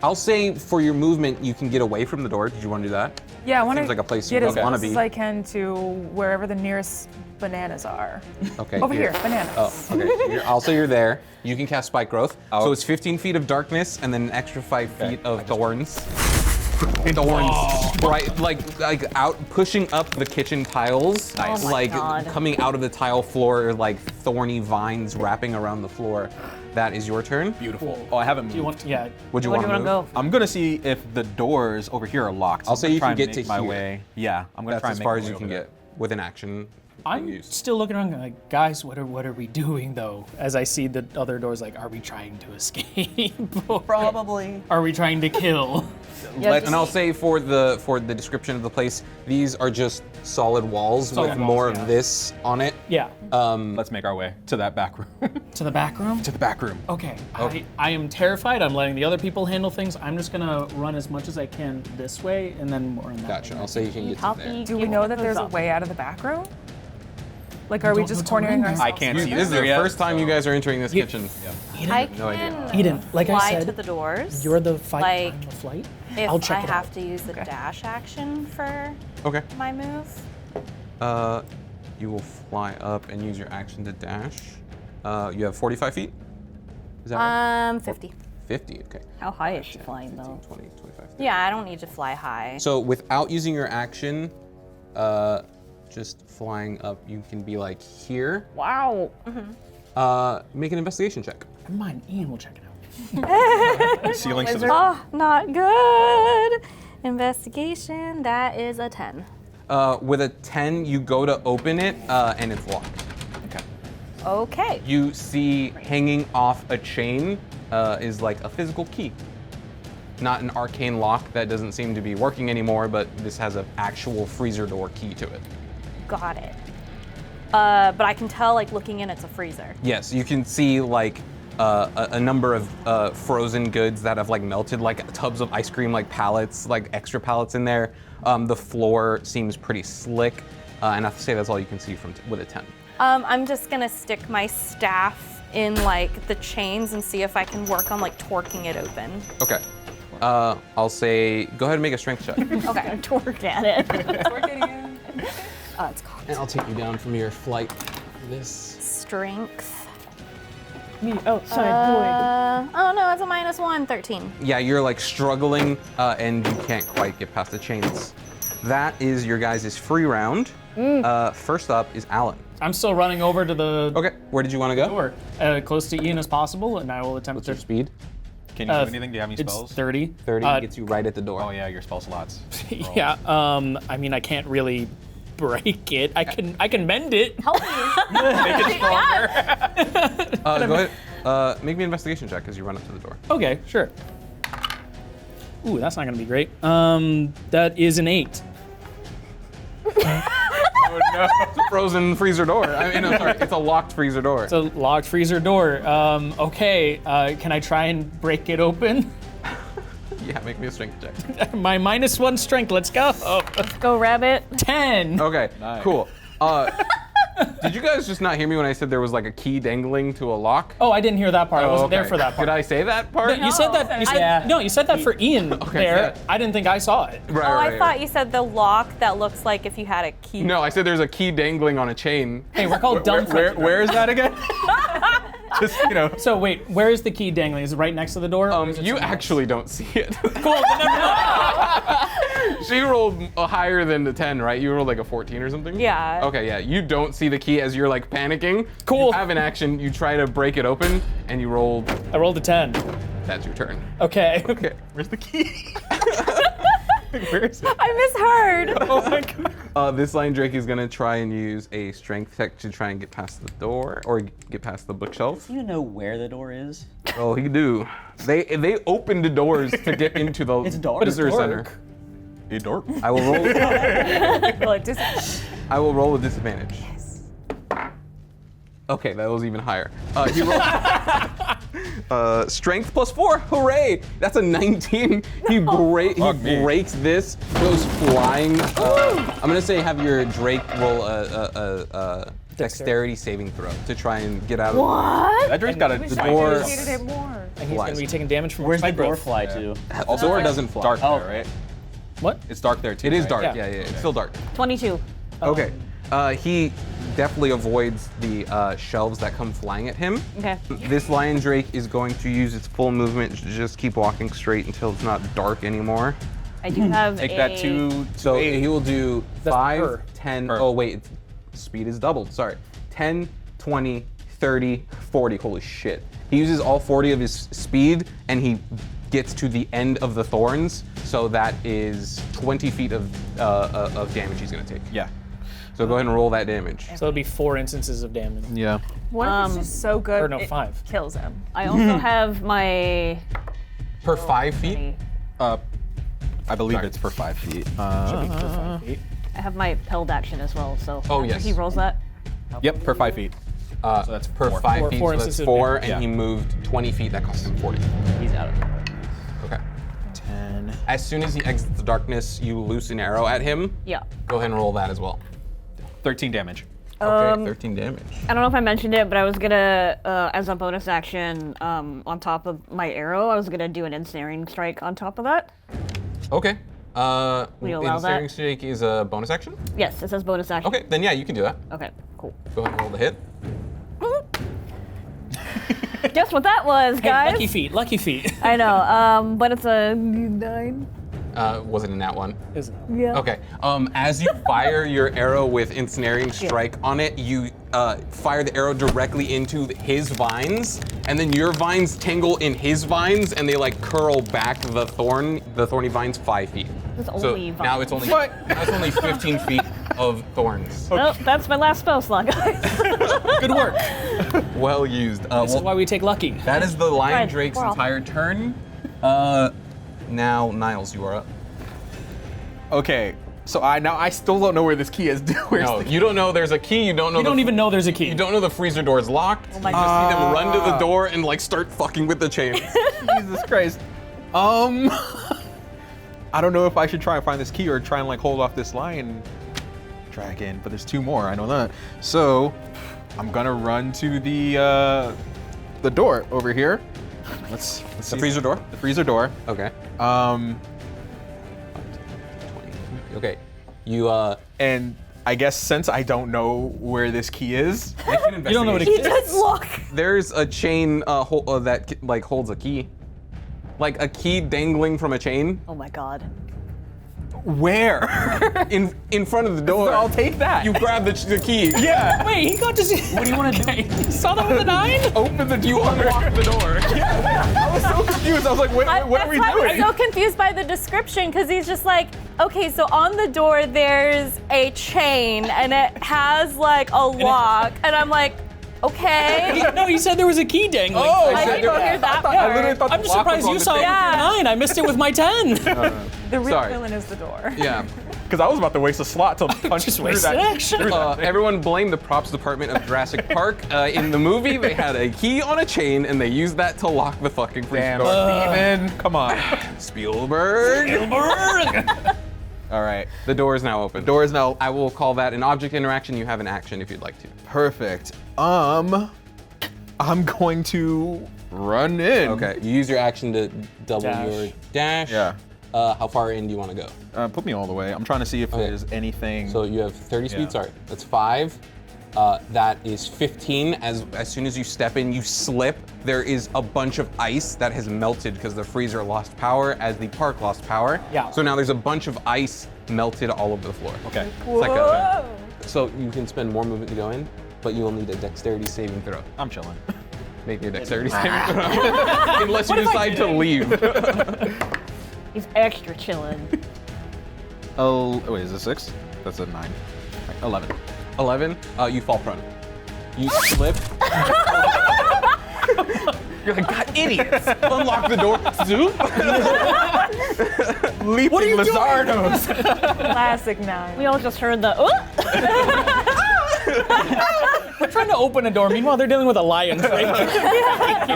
I'll say for your movement, you can get away from the door. Did you want to do that? Yeah, I want Seems to like a place you get as don't wanna close be. as I can to wherever the nearest bananas are. Okay. Over here, bananas. Oh, okay. I'll say you're there. You can cast Spike Growth. Oh. So it's 15 feet of darkness and then an extra 5 feet of thorns. Thorns, bright, like out, pushing up the kitchen tiles. Nice. Oh my like God. coming out of the tile floor, like thorny vines wrapping around the floor. That is your turn. Beautiful. Oh, I haven't moved. Do you want? Yeah. Would you Where want do you to wanna move? go? I'm gonna see if the doors over here are locked. I'll say I'm you gonna can try get and to make my here. way. Yeah, I'm gonna That's try as and make far my as way you can over get with an action. I'm used. still looking around, like, guys, what are we doing though? As I see the other doors, like, are we trying to escape? Or Probably. are we trying to kill? And I'll say for the description of the place, these are just solid walls with Solid more walls, of this on it. Yeah. Let's make our way to that back room. To the back room? To the back room. Okay. I am terrified. I'm letting the other people handle things. I'm just gonna run as much as I can this way, and then more in that Gotcha. way. I'll say you can get to there. Do we know that there's a way out of the back room? Like, are we don't just know till cornering then. ourselves? I can't see This is the there yet, first time you guys are entering this kitchen. I No idea. can Eden, like I fly said, to the doors. You're the fight. Like, I'm the flight. if I'll check I it have out. to use the dash action for Okay. my move. You will fly up and use your action to dash. You have 45 feet? Is that right? 50. 50, okay. How high is she flying 15, though? 20, 25, 30. Yeah, I don't need to fly high. So without using your action, just flying up, you can be like here. Wow. Make an investigation check. Never mind, Ian will check it out. Ceilings to the Oh, not good. Investigation, that is a 10. With a 10, you go to open it, and it's locked. Okay. You see hanging off a chain is like a physical key. Not an arcane lock that doesn't seem to be working anymore, but this has an actual freezer door key to it. Got it. But I can tell, like, looking in, it's a freezer. Yes, you can see like a number of frozen goods that have like melted, like tubs of ice cream, like pallets, like extra pallets in there. The floor seems pretty slick, and I have to say that's all you can see from with a 10. I'm just gonna stick my staff in, like, the chains and see if I can work on, like, torquing it open. Okay. I'll say go ahead and make a strength check. Okay. Torque at it. It's called And I'll take you down from your flight for this. strength. Me outside Oh no, it's a -1, 13. Yeah, you're like struggling, and you can't quite get past the chains. That is your guys' free round. First up is Alan. I'm still running over to the Okay, where did you want to go? door, close to Ian as possible, and I will attempt What's to. your speed? Can you do anything? Do you have any It's spells? 30. 30 gets you right at the door. Oh yeah, your spell slots. Yeah. I mean, I can't really break it. I can mend it. Help me. Make it stronger. Go ahead. Make me an investigation check as you run up to the door. Okay, sure. Ooh, that's not gonna be great. That is an 8. Oh no! It's a frozen freezer door. I mean, no, sorry, it's a locked freezer door. It's a locked freezer door. Okay, can I try and break it open? Yeah, make me a strength check. My -1 strength. Let's go. Go rabbit. 10. Okay, Nice. cool. Did you guys just not hear me when I said there was like a key dangling to a lock? Oh, I didn't hear that part. I wasn't there okay. for that part. Did I say that part? You said that. You said, no, you said that for Ian there. yeah. I didn't think I saw it. Right, Oh, right, I thought you said the lock that looks like if you had a key. No, I said there's a key dangling on a chain. Hey, we're called dumb. Where is that again? Just So wait, where is the key dangling? Is it right next to the door? or is it You somewhere else? actually don't see it. Cool. Then never mind. She rolled higher than the 10, right? You rolled like a 14 or something? Yeah. Okay, yeah. You don't see the key as you're like panicking. Cool. You have an action, you try to break it open, and you rolled. I rolled a 10. That's your turn. Okay. Okay. Where's the key? Where is it? I misheard. Oh my god. This lion drake is gonna try and use a strength check to try and get past the door or get past the bookshelf. You know where the door is? Oh, he do. They opened the doors to get into the It's dark. visitor It's center. dark. A dork. I will roll. Well, it just I will roll with disadvantage. Okay, that was even higher. He rolled strength +4. Hooray! That's a 19. He breaks this, goes flying. I'm gonna say have your Drake roll a dexterity saving throw to try and get out of. What? That Drake's got a The door. appreciated it more. And he's gonna be taking damage from Where's the fight door growth. fly to? The door doesn't fly. Dark Oh. there, right? What? It's dark there too. It is right? dark. Yeah. Yeah, it's still dark. 22. Okay. He definitely avoids the shelves that come flying at him. Okay. This lion drake is going to use its full movement to just keep walking straight until it's not dark anymore. I do have Take a... that to So eight. he will do That's 5, per. 10, Per. oh wait, speed is doubled, sorry. 10, 20, 30, 40, holy shit. He uses all 40 of his speed and he gets to the end of the thorns, so that is 20 feet of damage he's gonna take. Yeah. So go ahead and roll that damage. So it'll be 4 instances of damage. Yeah. What if it's just so good Or no, it 5. kills him? I also have my. Per 5 feet? I believe it's per 5 feet. I have my held action as well, so. Oh, after yes. he rolls that. Yep, per 5 feet. So that's per 5 Four- feet, four so that's instances of 4, damage. and he moved 20 feet, that costs him 40. He's out of it. Okay. 10. As soon as he exits the darkness, you loose an arrow at him. Yeah. Go ahead and roll that as well. 13 damage. Okay, 13 damage. I don't know if I mentioned it, but I was gonna, as a bonus action, on top of my arrow, I was gonna do an ensnaring strike on top of that. Okay. Will you allow that? Ensnaring Strike is a bonus action? Yes, it says bonus action. Okay, then yeah, you can do that. Okay, cool. Go ahead and roll the hit. Guess what that was, Hey, guys? lucky feet. I know, but it's a 9. Was it in that one? Is it? Yeah. Okay. As you fire your arrow with ensnaring strike on it, you fire the arrow directly into his vines, and then your vines tangle in his vines, and they like curl back the thorny vines 5 feet. It's So only now it's only now it's only 15 feet of thorns. Well, that's my last spell slot, guys. Good work. Well used. This is why we take lucky. That is the Lion Right, Drake's we're off. entire turn. Now Niles, you are up. Okay, so I still don't know where this key is. Where's No, the you don't know there's a key. You don't know. You don't even know there's a key. You don't know the freezer door is locked. Oh my you just see them run to the Ah. door and like start fucking with the chains. Jesus Christ. I don't know if I should try and find this key or try and like hold off this lion dragon, but there's 2 more, I know that. So I'm gonna run to the door over here. Let's The see. freezer door. The freezer door. Okay. 20. Okay. You And I guess since I don't know where this key is, make an You don't know what it investigation. is. Good luck. There's a chain that like holds a key. Like a key dangling from a chain Oh my god. where? in front of the door. I'll take that. You grab the key. Yeah. Wait, he got to see. What do you want to do? You saw that with a 9? Open the. You unlock the door. I was so confused. I was like, what are we That's why doing? I'm so confused by the description, because he's just like, okay, so on the door there's a chain and it has like a lock, and I'm like, okay. No, he said there was a key dangling. Oh, I said didn't there- hear that part. I literally thought I'm the just lock was surprised on you the saw it with table. your Yeah. 9. I missed it with my 10. The real Sorry. villain is the door. Yeah. Because I was about to waste a slot to punch Just through wasted that. action. through that thing. Everyone blame the props department of Jurassic Park. In the movie, they had a key on a chain, and they used that to lock the fucking freezer Damn, door. Steven, come on. Spielberg. All right, The door is now open. door is now I will call that an object interaction. You have an action if you'd like to. perfect. I'm going to run in. Okay. You use your action to double Dash. your dash. Yeah. How far in do you want to go? Put me all the way. I'm trying to see if Okay. there's anything. So you have 30 speed. Yeah. Sorry, that's 5. That is 15. As soon as you step in, you slip. There is a bunch of ice that has melted because the freezer lost power as the park lost power. Yeah. So now there's a bunch of ice melted all over the floor. Okay. It's like a, so you can spend more movement to go in, but you will need a dexterity saving throw. I'm chilling. Make me a dexterity saving throw. Unless you decide to leave. He's extra chilling. Oh, wait, is it 6? That's a 9. Right, 11. 11, you fall prone. You slip. You're like, God, idiots! Unlock the door. Zoop. Leaping What are you doing? Lizardos. Classic 9. We all just heard the. We're trying to open a door. Meanwhile, they're dealing with a lion. The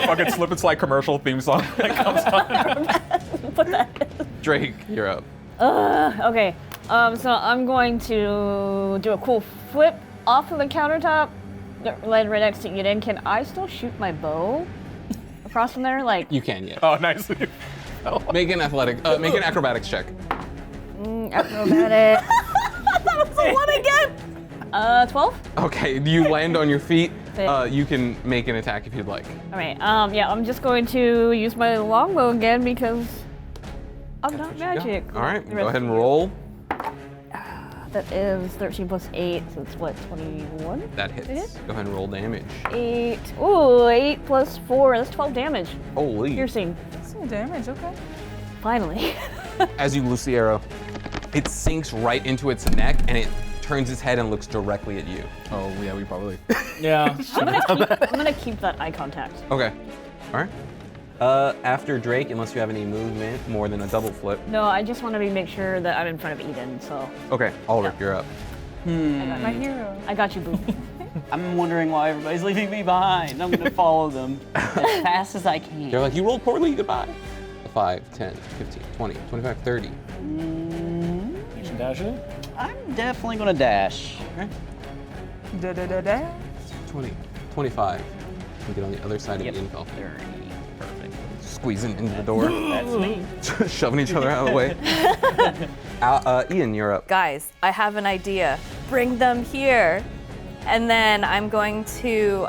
fucking slip and slide commercial theme song that comes on. Drake, you're up. Okay. So I'm going to do a cool flip off of the countertop, right next to Eden. Can I still shoot my bow across from there? Like, You can, yeah. Oh, nice. Make an acrobatics check. acrobatic. That was the one again. 12? Okay, you land on your feet. Okay. You can make an attack if you'd like. All right. Yeah, I'm just going to use my longbow again because I'm not magic. All right, The go rest ahead and of you. roll. That is 13 plus 8, so it's what, 21? That hits. Hit? Go ahead and roll damage. 8. Ooh, 8 plus 4. That's 12 damage. Holy. Piercing. Some damage, okay. Finally. As you loose the arrow, it sinks right into its neck and it turns its head and looks directly at you. Oh yeah, we probably. Yeah. I'm gonna keep that eye contact. Okay. All right. After Drake, unless you have any movement more than a double flip. No, I just want to make sure that I'm in front of Eden, so. Okay, Alric, you're up. My hero. I got you, boo. I'm wondering why everybody's leaving me behind. I'm gonna follow them as fast as I can. They're like, you rolled poorly, goodbye. 5, 10, 15, 20, 25, 30. You should dash it. I'm definitely gonna dash. Okay. Da-da-da-da. 20, 25. And get on the other side of the info. 30. Perfect. Squeezing into the door. That's me. Shoving each other out of the way. Ian, you're up. Guys, I have an idea. Bring them here. And then I'm going to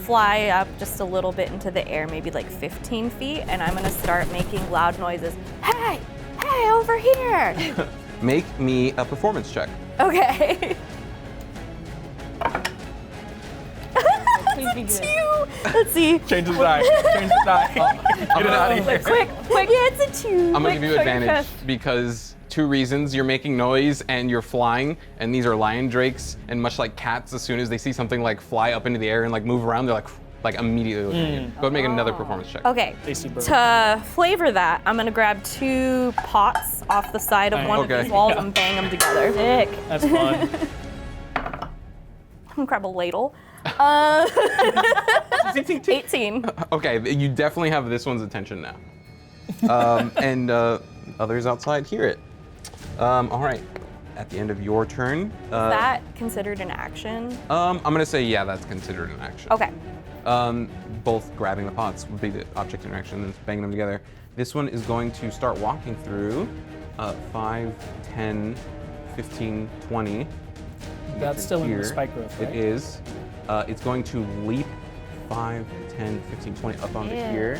fly up just a little bit into the air, maybe like 15 feet, and I'm going to start making loud noises. Hey, hey, over here. Make me a performance check. Okay. Please be good. Two. Let's see. Change the die. Change the die. Get it out of here. Quick. Yeah, it's a 2. I'm gonna give you advantage because 2 reasons. You're making noise and you're flying, and these are lion drakes, and much like cats, as soon as they see something like fly up into the air and like move around, they're like immediately looking at you. Go ahead and make another performance check. Okay. Tasty bird. To flavor that, I'm gonna grab 2 pots off the side of one Okay. of these walls and bang them together. Sick. That's fun. I'm gonna grab a ladle. 18. Okay, you definitely have this one's attention now. And others outside hear it. All right, at the end of your turn. Is that considered an action? I'm gonna say, yeah, that's considered an action. Okay. Both grabbing the pots would be the object interaction and banging them together. This one is going to start walking through 5, 10, 15, 20. That's still in Here. the spike growth, right? It is. It's going to leap 5, 10, 15, 20 up onto here.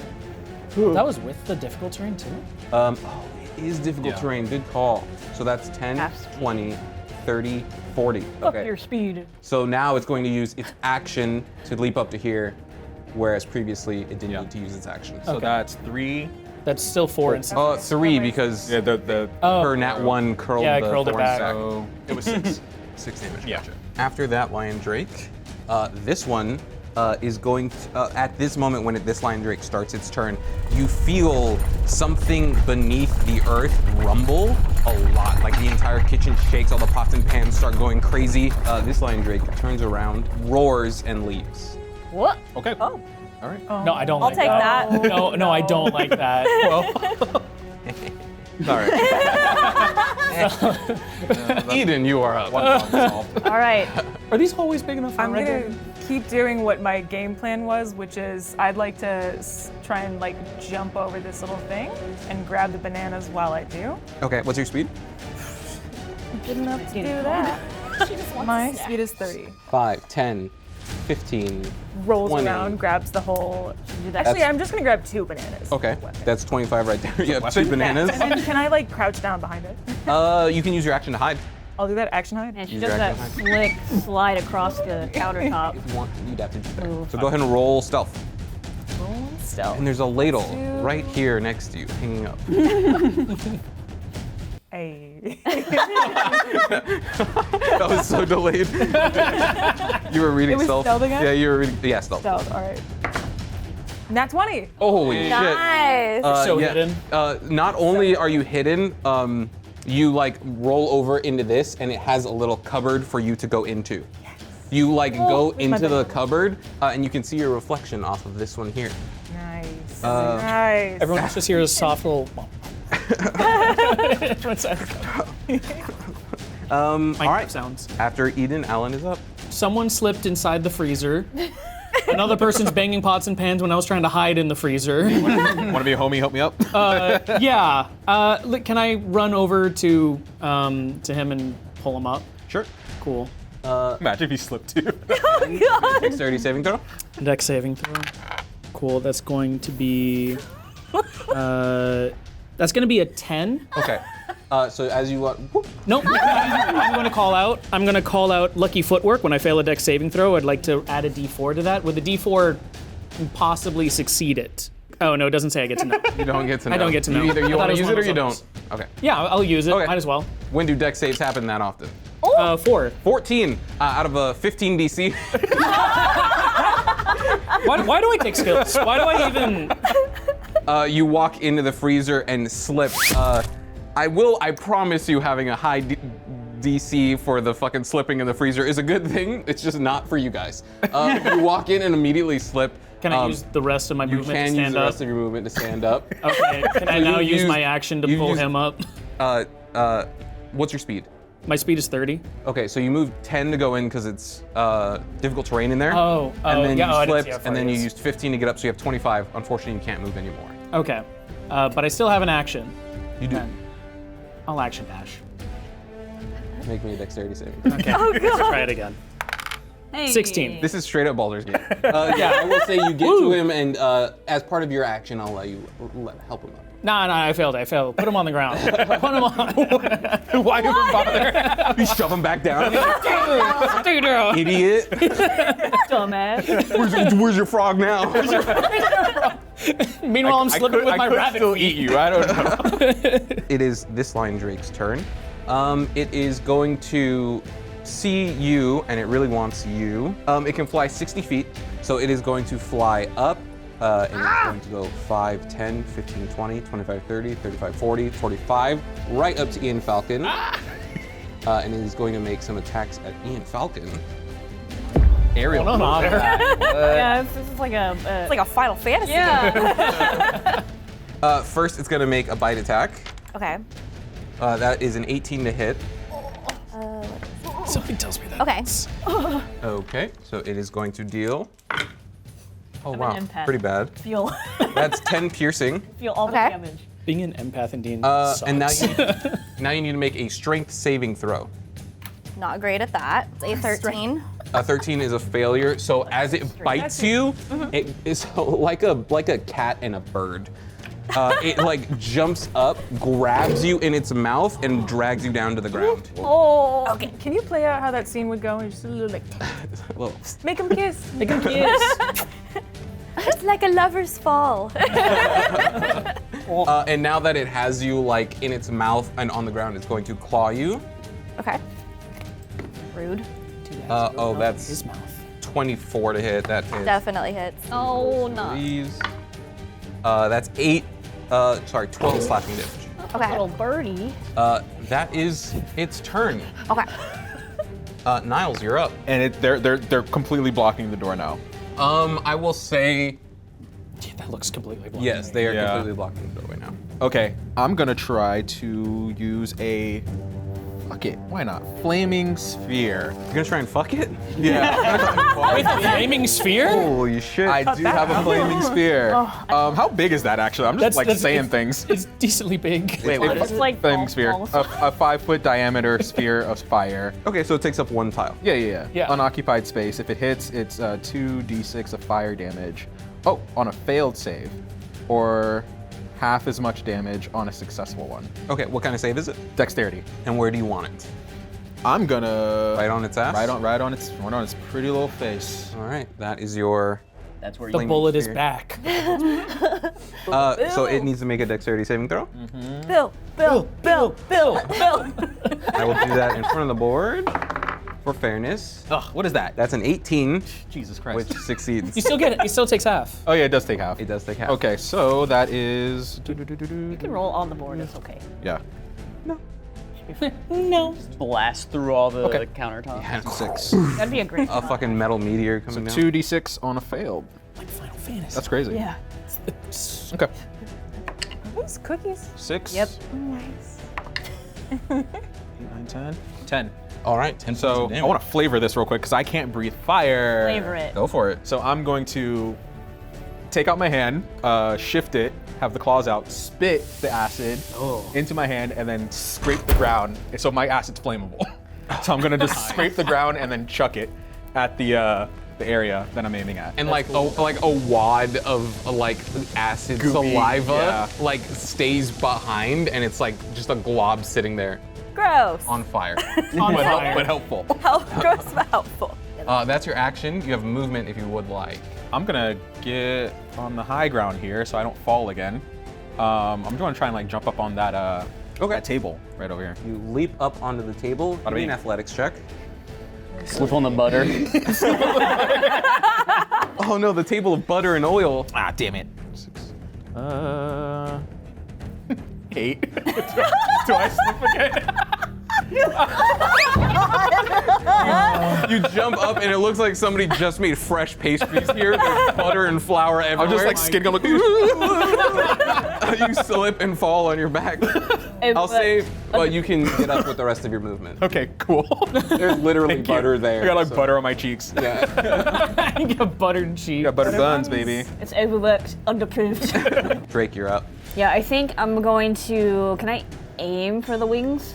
That was with the difficult terrain too? It is difficult terrain, good call. So that's 10, 20, 30, 40. Up your speed. So now it's going to use its action to leap up to here, whereas previously it didn't need to use its action. So that's 3. That's still 4 and 6. 3 because Yeah, the her nat 1 curled Yeah, I the curled it thorn back. stack. so it was 6. 6 damage. Yeah. Gotcha. After that lion drake, this one is going to, at this moment when this lion drake starts its turn, you feel something beneath the earth rumble a lot. Like the entire kitchen shakes, all the pots and pans start going crazy. This lion drake turns around, roars, and leaves. What? Okay. Oh. All right. No, I don't I'll like take that. that. No, I don't like that. All right. Eden, you are up. One problem solved. All right. Are these always big enough for I'm regular? gonna keep doing what my game plan was, which is I'd like to try and like jump over this little thing and grab the bananas while I do. Okay, what's your speed? Good enough to do that. My speed is 30. 5, 10, 15. Rolls 20. around, grabs the whole. That's- Actually, I'm just gonna grab 2 bananas. Okay, that's 25 right there. You have 2 bananas. And then can I like crouch down behind it? You can use your action to hide. I'll do that action hide. And she Use does your that action slick slide across the countertop. If you want, you'd have to do that. So go ahead and roll stealth. Stealth. And there's a ladle right here next to you, hanging up. Hey. That was so delayed. You were reading It was stealth. stealth again? Yeah, you were reading. Yeah, stealth. Stealth. All right. Nat 20. Holy shit. Nice. So hidden. Not only are you hidden, you like roll over into this, and it has a little cupboard for you to go into. You like go into the cupboard, and you can see your reflection off of this one here. Nice. Nice. Everyone just hears a soft little. Everyone says All right. sounds. After Eden, Alan is up. Someone slipped inside the freezer. Another person's banging pots and pans when I was trying to hide in the freezer. Want to be a homie? Help me up. Yeah. Can I run over to him and pull him up? Sure. Cool. Imagine if he slipped too. Dexterity saving throw. Dex saving throw. Cool. That's going to be. That's going to be a 10. Okay. So as you whoop. Nope. I'm going to call out. I'm going to call out lucky footwork when I fail a Dex saving throw. I'd like to add a D4 to that. Would the D4 possibly succeed it? Oh no, it doesn't say I get to know. You don't get to know. I don't get to know. Either I you thought want it to was use one it or of you those. don't. Okay. Yeah, I'll use it. Okay. Might as well. When do dex saves happen that often? 4. 14 out of a 15 DC. Why do I take skills? Why do I even? You walk into the freezer and slip. I promise you having a high DC for the fucking slipping in the freezer is a good thing. It's just not for you guys. You walk in and immediately slip. Can I use the rest of my You movement can to use stand the up? rest of your movement to stand up. Okay. Can I now use my action to pull use- him up? What's your speed? My speed is 30. Okay, so you move 10 to go in because it's difficult terrain in there. Oh, and then yeah, you I didn't see slipped, how far and then it you is. used 15 to get up, so you have 25. Unfortunately, you can't move anymore. Okay. But I still have an action. You do. I'll action dash. Make me a dexterity saving. Okay. Let's try it again. Hey. 16. This is straight up Baldur's Gate. Yeah, I will say you get to him, and as part of your action, I'll let you help him up. No, I failed. Put him on the ground. Put him on. Why even bother? You shove him back down. Idiot. Dumbass. Where's your frog now? Meanwhile, I'm slipping with my I could rabbit still feet. eat you. I don't know. It is this lion drake's turn. It is going to see you, and it really wants you. It can fly 60 feet, so it is going to fly up, and it's going to go 5, 10, 15, 20, 25, 30, 35, 40, 45, right up to Ian Falcon. And it is going to make some attacks at Ian Falcon. Aerial. Oh, no, Yeah, this is like a. It's like a Final Fantasy. Yeah. First, it's going to make a bite attack. Okay. That is an 18 to hit. Something tells me that. Okay. Okay, so it is going to deal. Oh I'm wow, an empath. pretty bad. feel That's 10 piercing. feel all the Okay. damage. Being an empath in D&D sucks. And now you need to make a strength saving throw. Not great at that. It's a 13. A 13 is a failure. So as it bites you, it is like a cat and a bird. It like jumps up, grabs you in its mouth, and drags you down to the ground. Oh. Okay. Can you play out how that scene would go? Just a little like, Well, make him kiss. Make him kiss. It's like a lover's fall. and now that it has you like in its mouth and on the ground, it's going to claw you. Okay. Rude. Oh, that's His mouth. 24 to hit. That hits. Definitely hits. Oh, no. Please. That's 12 slashing damage. Okay. Little birdie. That is its turn. Okay. Niles, you're up. And they're completely blocking the door now. I will say Yeah, that looks completely blind. yes, they are Yeah. completely blocking the doorway now. Okay, I'm gonna try to use a. Fuck it, why not? Flaming sphere. You're gonna try and fuck it? Yeah. With a flaming sphere? Holy shit. I do have a flaming sphere. How big is that actually? I'm just saying things. It's decently big. Wait, It's like flaming all sphere. balls. A 5-foot diameter sphere of fire. Okay, so it takes up one tile. Yeah. Unoccupied space. If it hits, it's 2d6 of fire damage. Oh, on a failed save. Or half as much damage on a successful one. Okay, what kind of save is it? Dexterity. And where do you want it? I'm gonna Right on its ass? right on its pretty little face. All right, that is your. That's where The you bullet is sphere. back. So it needs to make a dexterity saving throw. Bill. I will do that in front of the board for fairness. Ugh, what is that? That's an 18, Jesus Christ. which succeeds. You still get it. He still takes half. Oh yeah, it does take half. It does take half. Okay, so that is. You can roll on the board. It's okay. Yeah. No. blast through all the Okay. countertops. Yeah, 6. That'd be a great. a fucking metal meteor coming down. 2d6 on a failed. Like Final Fantasy. That's crazy. Yeah. Okay. Are those cookies? 6. Yep. Nice. 8, 9, 10. 10. All right, 10 So points of I damage. want to flavor this real quick because I can't breathe fire. Flavor it. Go for it. So I'm going to take out my hand, shift it, have the claws out, spit the acid into my hand, and then scrape the ground. So my acid's flammable. So I'm gonna just scrape the ground and then chuck it at the area that I'm aiming at. And like a wad of like acid Goopy, saliva yeah. like stays behind, and it's like just a glob sitting there Gross. on fire. On fire. But helpful. Gross but helpful. That's your action. You have movement if you would like. I'm gonna get on the high ground here so I don't fall again. I'm gonna try and like jump up on that Okay. That table right over here. You leap up onto the table. Give me an athletics check. Slip on the butter. Oh no, the table of butter and oil. Ah, damn it. 8. Do I slip again? You jump up and it looks like somebody just made fresh pastries here. There's butter and flour everywhere. I'm just like skidding on You slip and fall on your back. I'll say, but you can get up with the rest of your movement. Okay, cool. There's literally Thank you. butter there. I got like so- butter on my cheeks. Yeah. You got buttered cheese. I got butter buns, baby. It's overworked, underproofed. Drake, you're up. Yeah, I think I'm going to. Can I aim for the wings?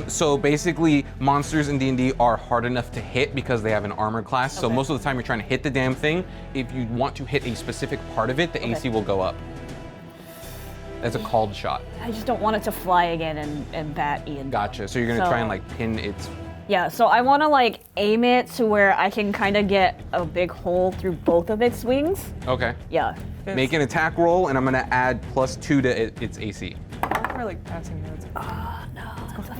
So basically, monsters in D&D are hard enough to hit because they have an armor class. So Okay. most of the time you're trying to hit the damn thing. If you want to hit a specific part of it, the AC will go up. That's a called shot. I just don't want it to fly again and bat Ian. Gotcha. So you're gonna try and like pin its. Yeah, so I want to like aim it to where I can kind of get a big hole through both of its wings. Okay. Yeah. Make an attack roll, and I'm gonna add +2 to its AC. We're like passing notes.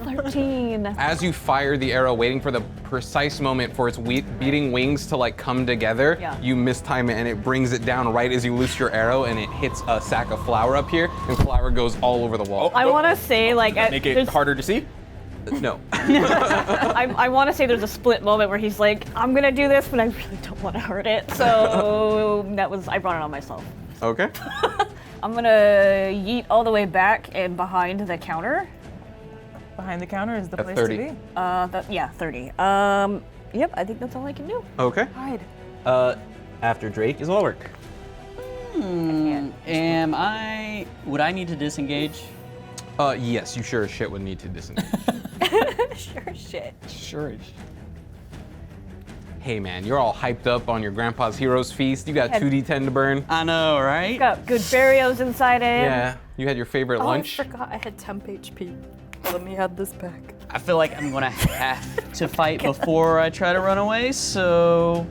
13. As you fire the arrow, waiting for the precise moment for its beating wings to like come together, Yeah. you mistime it, and it brings it down right as you loose your arrow, and it hits a sack of flour up here, and flour goes all over the wall. I want to say like Make it harder to see? No. I want to say there's a split moment where he's like, I'm gonna do this, but I really don't want to hurt it. So I brought it on myself. Okay. I'm gonna yeet all the way back and behind the counter. Behind the counter is the At place 30. to be. 30. Yep, I think that's all I can do. Okay. Hide. After Drake is Alric. Would I need to disengage? Yes, you sure as shit would need to disengage. Sure shit. Sure. Hey man, you're all hyped up on your grandpa's heroes feast. You got 2d10 to burn. I know, right? Got good burials inside it. Yeah. You had your favorite lunch. I forgot I had temp HP. Let me add this back. I feel like I'm gonna have to fight before I try to run away, so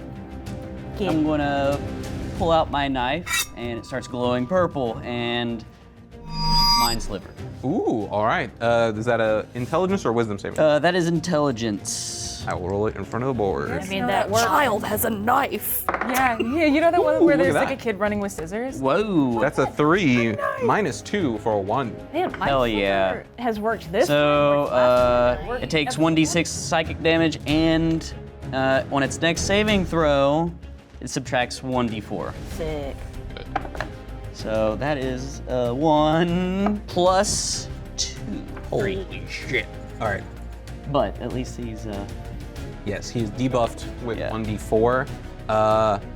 I'm gonna pull out my knife and it starts glowing purple and mind sliver. Ooh, all right. Is that a intelligence or wisdom saving? That is intelligence. I will roll it in front of the board. I mean, that works. Child has a knife. Yeah, you know that one where look there's at like a that. kid running with scissors? Whoa. That's a 3 minus 2 for a 1. Man, my Hell yeah. silver has worked this So time. it takes 1d6 psychic damage, and on its next saving throw, it subtracts 1d4. Sick. So that is 1 plus 2. Holy shit. All right. But at least he's Yes, he's debuffed with Yeah. 1d4.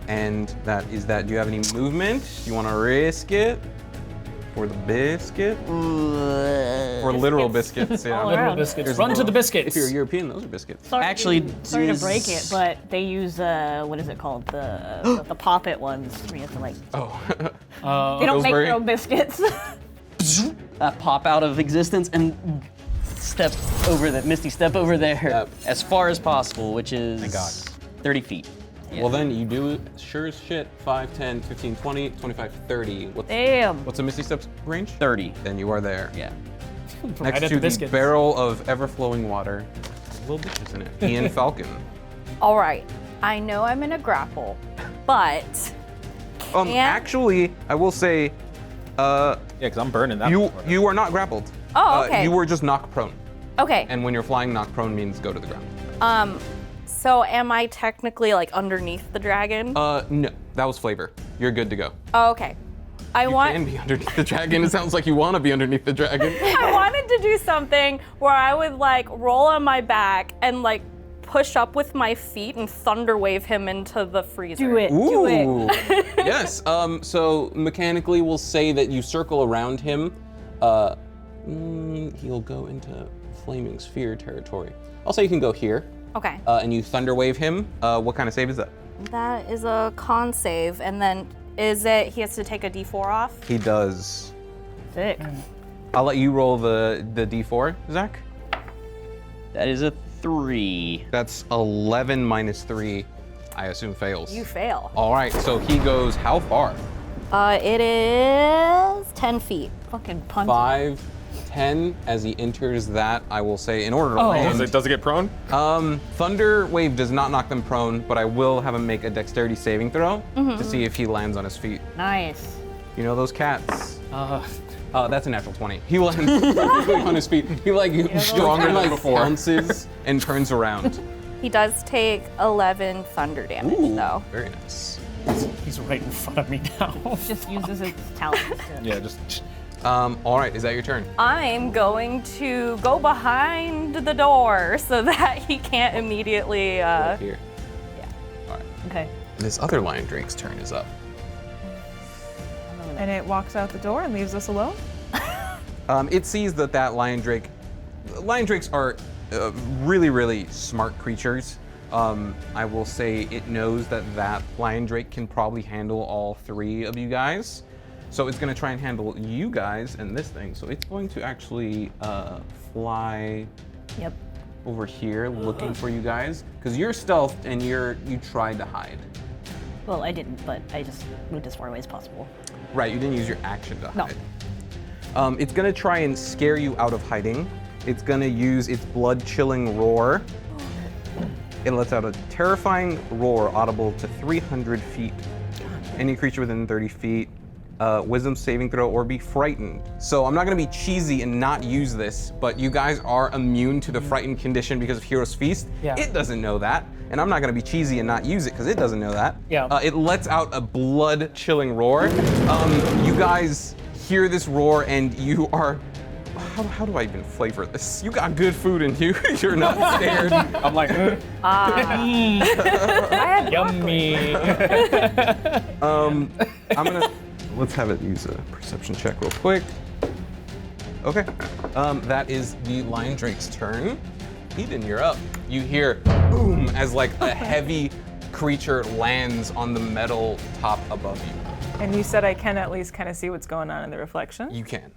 And that is that. Do you have any movement? You want to risk it? For the biscuit? Or literal biscuits, yeah. all Literal around. biscuits. There's Run to more. the biscuits. If you're European, those are biscuits. Actually, sorry to break is- it, but they use what is it called? The pop-it ones. Where you have to like. Oh. They don't make Pillsbury? their own biscuits. pop out of existence and step over that Misty step over there Yep. as far as possible, which is Thank God. 30 feet. Well, then you do sure as shit 5, 10, 15, 20, 25, 30. Damn. What's a Misty Step's range? 30. Then you are there. Yeah. Next Right at to the the biscuits. barrel of ever-flowing water. Little bitches in it. Ian Falcon. All right. I know I'm in a grapple, but Actually, I will say, Yeah, because I'm burning that. you are not grappled. Oh, okay. You were just knocked prone. okay. And when you're flying, knocked prone means go to the ground. So am I technically like underneath the dragon? No, that was flavor. You're good to go. Oh, okay. I You want. can be underneath the dragon. It sounds like you want to be underneath the dragon. I wanted to do something where I would like roll on my back and like push up with my feet and thunder wave him into the freezer. Do it. Do it. Ooh. Yes. So mechanically, we'll say that you circle around him. He'll go into flaming sphere territory. I'll say you can go here, Okay. and you thunder wave him. What kind of save is that? That is a con save, and then is it he has to take a D4 off? He does. Sick. I'll let you roll the D4, Zach. That is a 3. That's 11 minus 3. I assume fails. You fail. All right. So he goes how far? It is 10 feet. Fucking punt. 5, 10 as he enters that. I will say, in order to land. Does it get prone? Thunder Wave does not knock them prone, but I will have him make a dexterity saving throw to see if he lands on his feet. Nice. You know those cats? That's a natural 20. He lands perfectly on his feet. He stronger than before. Bounces and turns around. He does take 11 thunder damage, though. Very nice. He's right in front of me now. Just uses his talents to... Yeah, just. All right, is that your turn? I'm going to go behind the door so that he can't immediately. Here. Yeah. All right. Okay. This other lion drake's turn is up. And it walks out the door and leaves us alone? It sees that lion drake. Lion drakes are really, really smart creatures. I will say it knows that lion drake can probably handle all 3 of you guys. So it's going to try and handle you guys and this thing. So it's going to actually fly over here looking for you guys. Because you're stealthed and you tried to hide. Well, I didn't, but I just moved as far away as possible. Right, you didn't use your action to No. hide. It's going to try and scare you out of hiding. It's going to use its blood-chilling roar. It lets out a terrifying roar audible to 300 feet. Any creature within 30 feet. Wisdom saving throw or be frightened. So I'm not going to be cheesy and not use this, but you guys are immune to the frightened condition because of Hero's Feast. Yeah. It doesn't know that, and I'm not going to be cheesy and not use it because it doesn't know that. Yeah. It lets out a blood-chilling roar. You guys hear this roar and you are... How do I even flavor this? You got good food in you. You're not scared. I'm like, Yummy. I'm gonna... Let's have it use a perception check real quick. Okay. That is the lion drake's turn. Eden, you're up. You hear boom as like a heavy creature lands on the metal top above you. And you said I can at least kind of see what's going on in the reflection? You can.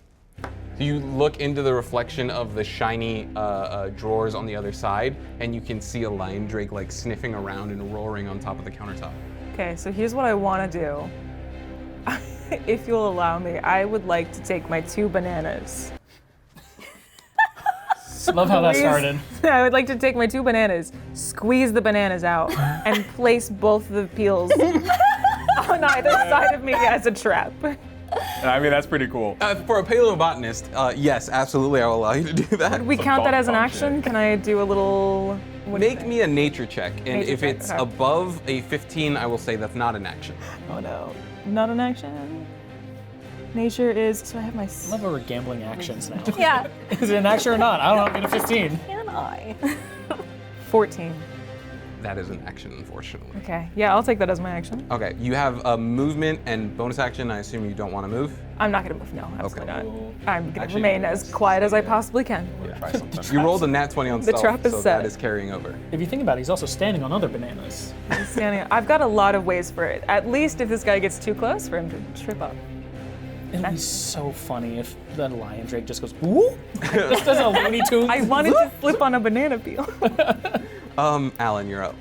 You look into the reflection of the shiny drawers on the other side, and you can see a lion drake like sniffing around and roaring on top of the countertop. Okay, so here's what I want to do. If you'll allow me, I would like to take my 2 bananas. Love how that started. I would like to take my 2 bananas, squeeze the bananas out, and place both the peels on either side of me as a trap. I mean, that's pretty cool. For a paleobotanist, yes, absolutely, I will allow you to do that. Would we count that as an action? Can I do a little... Make me a nature check, and Nature if check, it's okay. above a 15, I will say that's not an action. Oh no. Not an action? Nature is... So I have my... I love how we're gambling actions now. Yeah. Is it an action or not? I don't know. I'm getting a 15. Can I? 14. That is an action, unfortunately. Okay. Yeah, I'll take that as my action. Okay, you have a movement and bonus action. I assume you don't want to move. I'm not gonna move, no, absolutely Okay. not. I'm gonna Actually, remain as quiet as I possibly can. Try something. You rolled a nat 20 on The stealth, trap is so set. that is carrying over. If you think about it, he's also standing on other bananas. I've got a lot of ways for it. At least if this guy gets too close, for him to trip up. It'd be so funny if the lion drake just goes, ooh! Just does a Looney Tunes. I wanted to flip on a banana peel. Alan, you're up.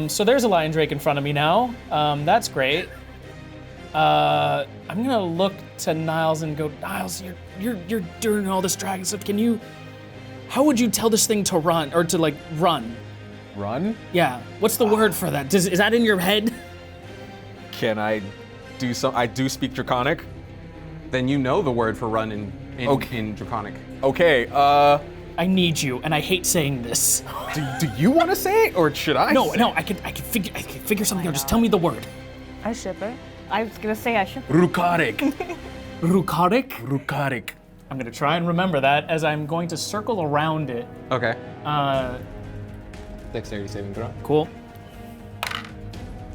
So there's a lion drake in front of me now. That's great. I'm gonna look to Niles and go, Niles, you're doing all this dragon stuff. How would you tell this thing to run, or to like run? Run? Yeah. What's the word for that? Is that in your head? Can I do some? I do speak Draconic. Then you know the word for run Okay. in Draconic. Okay, I need you, and I hate saying this. do you want to say it, or should I? No, say no, I can figure something out. Just tell me the word. I ship it. I was gonna say I should. Draconic. Draconic? Draconic. I'm gonna try and remember that as I'm going to circle around it. Okay. Uh, Dexterity saving throw. cool.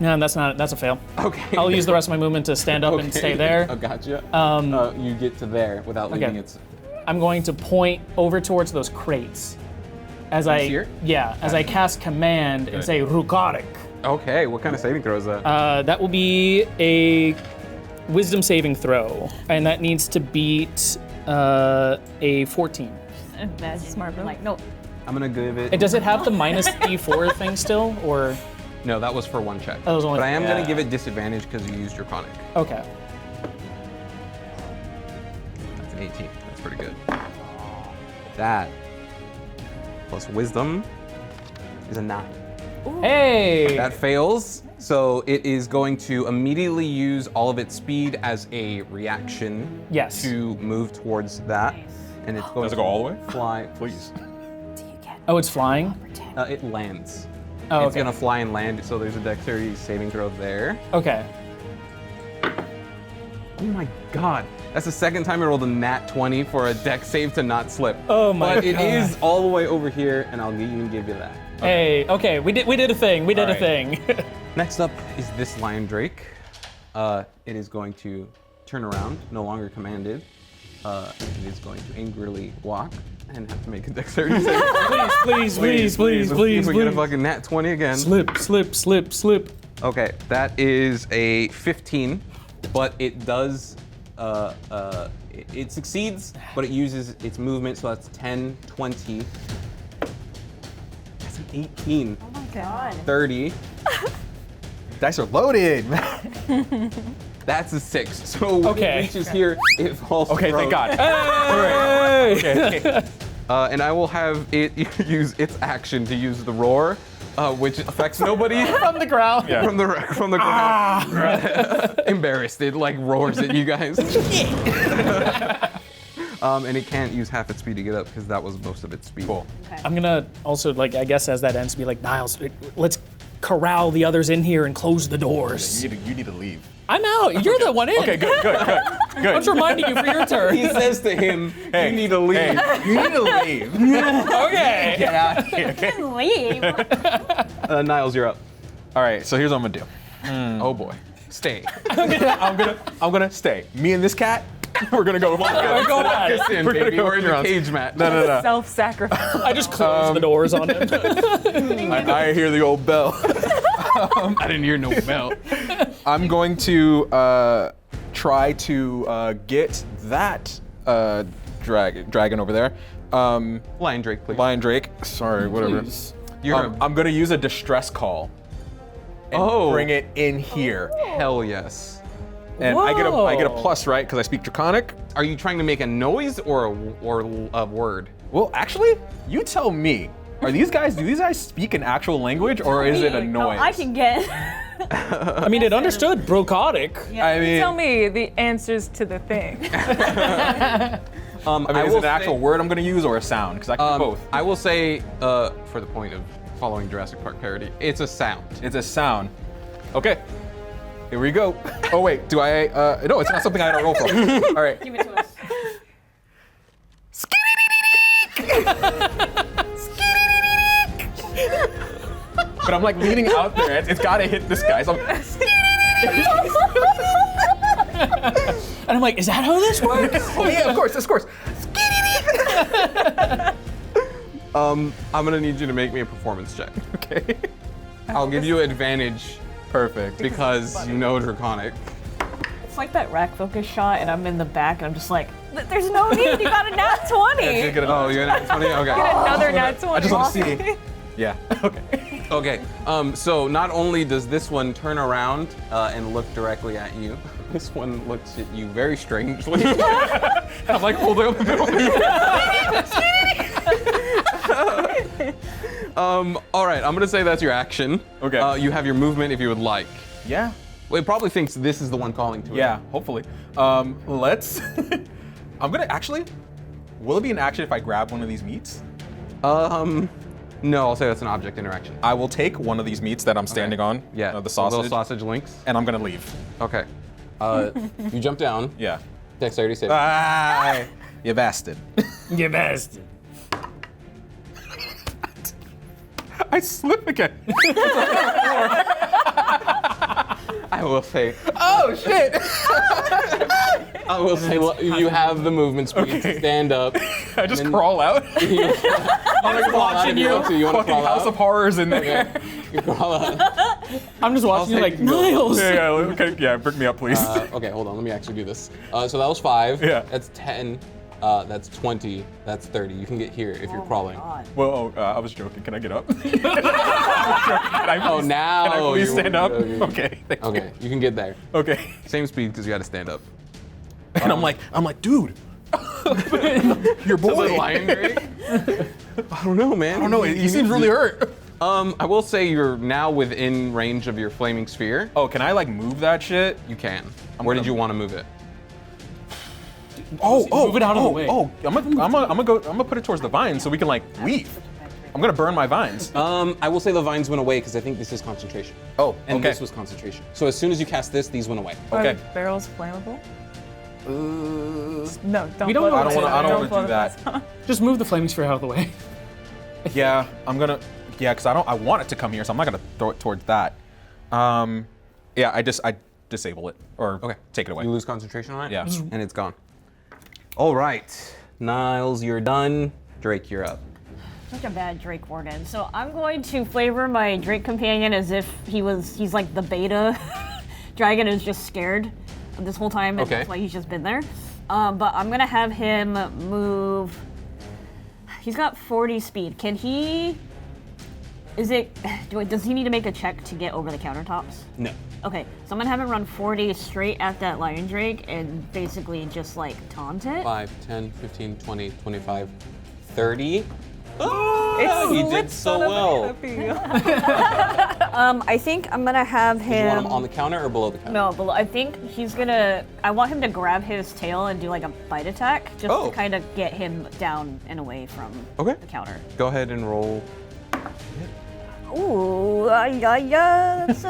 No, that's a fail. Okay. I'll use the rest of my movement to stand up and stay there. Oh, gotcha. You get to there without leaving Okay. its... I'm going to point over towards those crates. As I here? as I cast command and say Draconic. Okay, what kind of saving throw is that? That will be a wisdom saving throw, and that needs to beat a 14. Imagine. Smart move. Like, no. I'm gonna give it... And does it have the minus D4 thing still, or? No, that was for one check. That was only- But I am gonna yeah. give it disadvantage because you used Draconic. Okay. That's an 18. That's pretty good. That plus wisdom is a 9. Hey! That fails, so it is going to immediately use all of its speed as a reaction Yes. to move towards that. And it's going Does it to go all the way? fly. Please. Oh, it's flying? It lands. Oh, It's okay. gonna fly and land, so there's a dexterity saving throw there. Okay. Oh my god. That's the second time I rolled a nat 20 for a dex save to not slip. Oh my But it God. is all the way over here, and I'll even give you that. Hey, okay, we did a thing. We did a All thing. Next up is this lion drake. It is going to turn around, no longer commanded. It is going to angrily walk and have to make a dexterity save. please. Let's see if we get a fucking nat 20 again. Slip. Okay, that is a 15, but it does, it succeeds, but it uses its movement, so that's 10, 20. That's an 18, Oh my god. 30. Dice are loaded. That's a 6. So when Okay. it reaches here, it falls Okay, throat. thank God. Okay. And I will have it use its action to use the roar, which affects nobody. From the ground. Yeah. From the ground. Embarrassed, it like roars at you guys. And it can't use half its speed to get up because that was most of its speed. Cool. I'm gonna also, like, I guess as that ends, be like, Niles, let's corral the others in here and close the doors. You need to leave. I'm out. You're the one in. Okay, good. I'm just reminding you for your turn. He says to him, Hey, you need to leave. Hey, you need to leave. Okay. Get out of here. Leave. Niles, you're up. All right, so here's what I'm gonna do. Oh boy. Stay. I'm gonna stay. Me and this cat, we're gonna go. Go at it. Listen, We're gonna baby, go we're in the rounds. cage match. No. Self-sacrifice. I just closed the doors on him. I hear the old bell. I didn't hear no bell. I'm going to try to get that dragon over there. Lion Drake, please. Lion Drake. Sorry, whatever. Please. You're I'm gonna use a distress call. And bring it in here. hell yes. And I get a Whoa. plus, right? Because I speak Draconic. Are you trying to make a noise or a word? Well, actually, you tell me. Do these guys speak an actual language, or is it a No, noise? I can get. I mean, it understood Draconic. I mean, Tell me the answers to the thing. is it an actual word I'm gonna use or a sound? Because I can do both. I will say, for the point of following Jurassic Park parody, it's a sound. It's a sound. Okay. Here we go. Oh wait, do I? No, it's not something I had to roll from. All right. Give it to us. But I'm like leaning out there. It's gotta hit this guy. So And I'm like, is that how this works? oh yeah, of course. I'm gonna need you to make me a performance check. Okay. I'll give you advantage Perfect. because you know Draconic. It's like that rack focus shot, and I'm in the back, and I'm just like, there's no need. You got a nat 20. Oh, you're not 20? Okay. Another nat 20. I just want to see. Yeah. Okay. Okay, so not only does this one turn around and look directly at you, this one looks at you very strangely. I'm like, hold on. All right, I'm gonna say that's your action. Okay. You have your movement if you would like. Yeah. Well, it probably thinks this is the one calling to it. Yeah. Hopefully. Let's. I'm gonna actually. Will it be an action if I grab one of these meats? No, I'll say that's an object interaction. I will take one of these meats that I'm standing on. Yeah, The little sausage. sausage links. And I'm gonna leave. Okay. You jump down. Yeah. Dexterity save. Ah, you bastard. You bastard. I slip again. I will say. Oh shit! I will say. Well, you have the movement speed to stand up. I just crawl out. You want to crawl out if you want to. You want to Fucking crawl House out? of Horrors in there. Okay. You crawl out. I'm just watching you say like, you can go. Niles. Yeah, okay, yeah, bring me up, please. Okay, hold on. Let me actually do this. So that was 5. Yeah. That's 10. That's 20. That's 30. You can get here if you're crawling. Well, I was joking. Can I get up? Oh, now Can I please you stand want up? to go. Okay. Thank you. Okay, you can get there. Okay. Same speed because you got to stand up. And I'm like, dude, Your boy. The lion drake? I don't know, man. I don't know. He seems really hurt. I will say you're now within range of your flaming sphere. Oh, can I like move that shit? You can. Where did you want to move it? Move it out of the way. Oh, I'm gonna put it towards the vines so we can like leave. I'm gonna burn my vines. I will say the vines went away because I think this is concentration. Oh, And okay. this was concentration. So as soon as you cast this, these went away. Okay. Are barrels flammable? No, don't. We don't blow know I the don't want to. fire. I don't Don't want blow to do the that. fire. Just move the flaming sphere out of the way. Yeah, I'm gonna. Yeah, because I want it to come here, so I'm not gonna throw it towards that. Yeah, I disable it or take it away. You lose concentration on it? Yeah. And it's gone. All right. Niles, you're done. Drake, you're up. Such a bad Drake Warden. So I'm going to flavor my Drake companion as if he's like the beta dragon is just scared this whole time, and Okay. that's why he's just been there. But I'm gonna have him move. He's got 40 speed. Can he? Does he need to make a check to get over the countertops? No. Okay, so I'm gonna have him run 40 straight at that lion drake and basically just like taunt it. 5, 10, 15, 20, 25, 30. It's he lit did so son of a well. happy. I think I'm gonna have Do him. you want him on the counter or below the counter? No, but I think he's gonna. I want him to grab his tail and do like a bite attack, just Oh. to kind of get him down and away from Okay. the counter. Go ahead and roll. Ooh, that's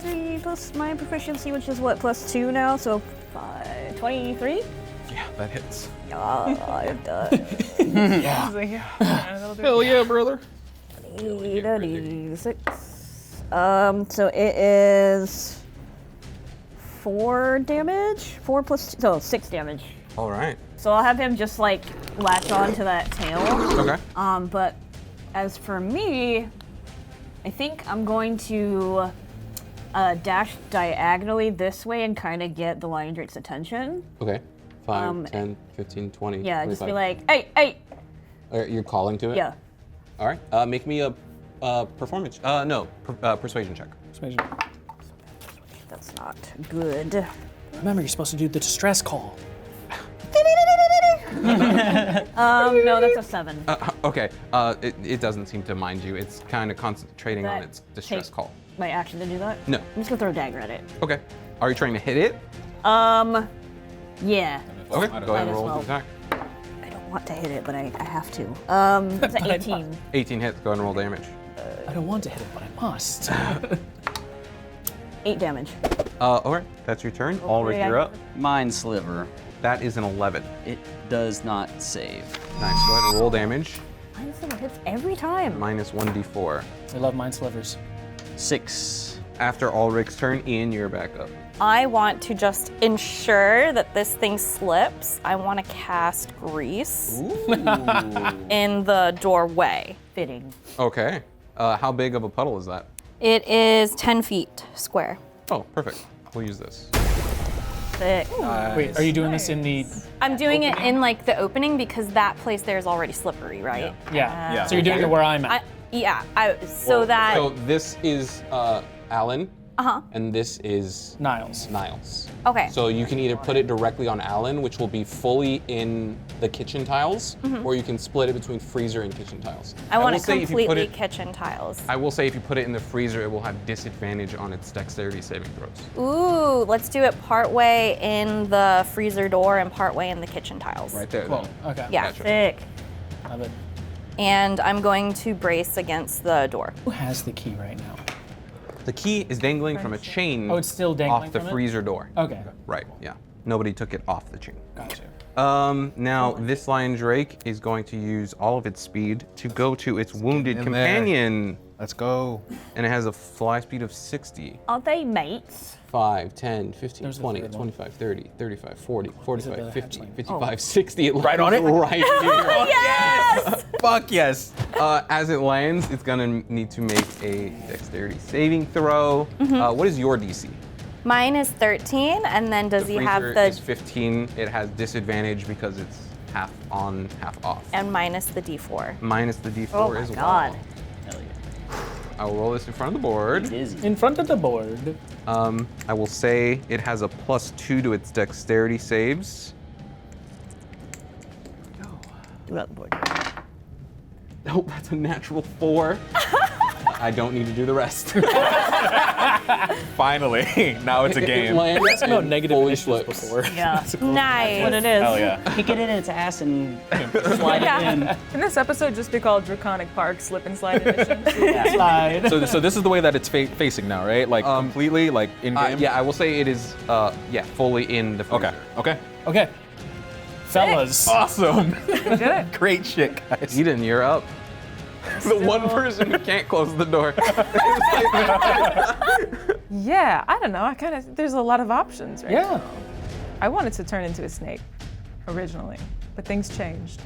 3 plus my proficiency, which is what, +2 now, so 23? Yeah, that hits. I've done. He's like, yeah, that'll do it. Hell yeah, brother. 6. So it is 4 damage. 4 plus 2, so 6 damage. All right. So I'll have him just like latch on to that tail. Okay. But as for me, I think I'm going to dash diagonally this way and kind of get the lion drake's attention. Okay. 5, Um, 10, 15, 20. Yeah, 25. just be like, hey! All right, you're calling to it? Yeah. All right. Make me a performance. Persuasion check. Persuasion. That's not good. Remember, you're supposed to do the distress call. No, that's a 7. Okay. It doesn't seem to mind you. It's kind of concentrating on That its distress take- call. My action to do that? No. I'm just gonna throw a dagger at it. Okay. Are you trying to hit it? Yeah. Okay. Go ahead and as roll well. the attack. I don't want to hit it, but I have to. It's an 18. 18 hits. Go ahead and roll damage. I don't want to hit it, but I must. 8 damage. All right. That's your turn. Alric, I- you're up. Mind Sliver. That is an 11. It does not save. Nice. Go ahead and roll damage. Mine still hits every time. Minus 1d4. I love mind slivers. 6. After Alric's turn, Ian, you're back up. I want to just ensure that this thing slips. I want to cast grease in the doorway. Fitting. Okay. How big of a puddle is that? It is 10 feet square. Oh, perfect. We'll use this. Sick. Wait, are you doing this in the? I'm doing it in like the opening because that place there is already slippery, right? Yeah. Yeah. So you're doing it where I'm at. So that. So this is Alan, Uh-huh. and this is Niles. Niles. Okay. So you can either put it directly on Alan, which will be fully in the kitchen tiles, or you can split it between freezer and kitchen tiles. I want will it say if you put completely it- kitchen tiles. I will say if you put it in the freezer, it will have disadvantage on its dexterity saving throws. Ooh, let's do it partway in the freezer door and partway in the kitchen tiles. Right there. Cool. then. Okay. Yeah. Gotcha. Sick. Love it. And I'm going to brace against the door. Who has the key right now? The key is dangling from a chain Oh, it's still dangling off the from it? freezer door. Okay. Right, yeah. Nobody took it off the chain. Gotcha. Now, this lion drake is going to use all of its speed to go to its wounded in there. companion. Let's go. And it has a fly speed of 60. Are they mates? 5, 10, 15, There's the 20, third one. 25, 30, 35, 40, 45, the 50, hatchling. 55, 60. It Right on it? Right here. Yes! Fuck yes. As it lands, it's gonna need to make a dexterity saving throw. What is your DC? Mine is 13, and then does The he have freezer the is 15. It has disadvantage because it's half on, half off. and minus the D4? Minus the D4 Oh my as god. well. Hell yeah. I will roll this in front of the board. Dizzy. In front of the board. I will say it has a +2 to its dexterity saves. throughout the board. Oh, that's a natural 4. I don't need to do the rest. Finally, now it's a game. That's no negative fully initiatives flips. before. Yeah. Nice. What it is. Hell yeah. Kick it in its ass and slide it in. Can this episode just be called Draconic Park Slip and Slide Edition? Slide. So this is the way that it's facing now, right? Like completely, like in game. Yeah, I will say it is, fully in the freezer. Okay. Okay. Fellas. Awesome. We did it. Great shit, guys. Eden, you're up. The one person who can't close the door. Yeah, I don't know. There's a lot of options, right? Yeah. I wanted to turn into a snake originally, but things changed.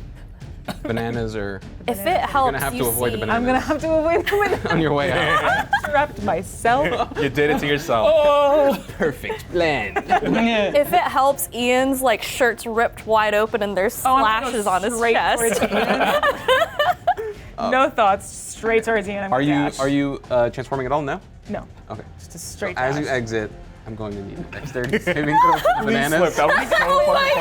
Bananas are If it helps, gonna have to avoid the bananas I'm gonna have to avoid the on your way out. trapped myself. You did it to yourself. Oh. Perfect blend. If it helps, Ian's like shirt's ripped wide open and there's slashes on his chest. No thoughts, straight towards Ian. Are you transforming at all? No. No, Okay. just a straight As you dash. exit, I'm going to need a dexterity saving throw for the bananas. That was so funny.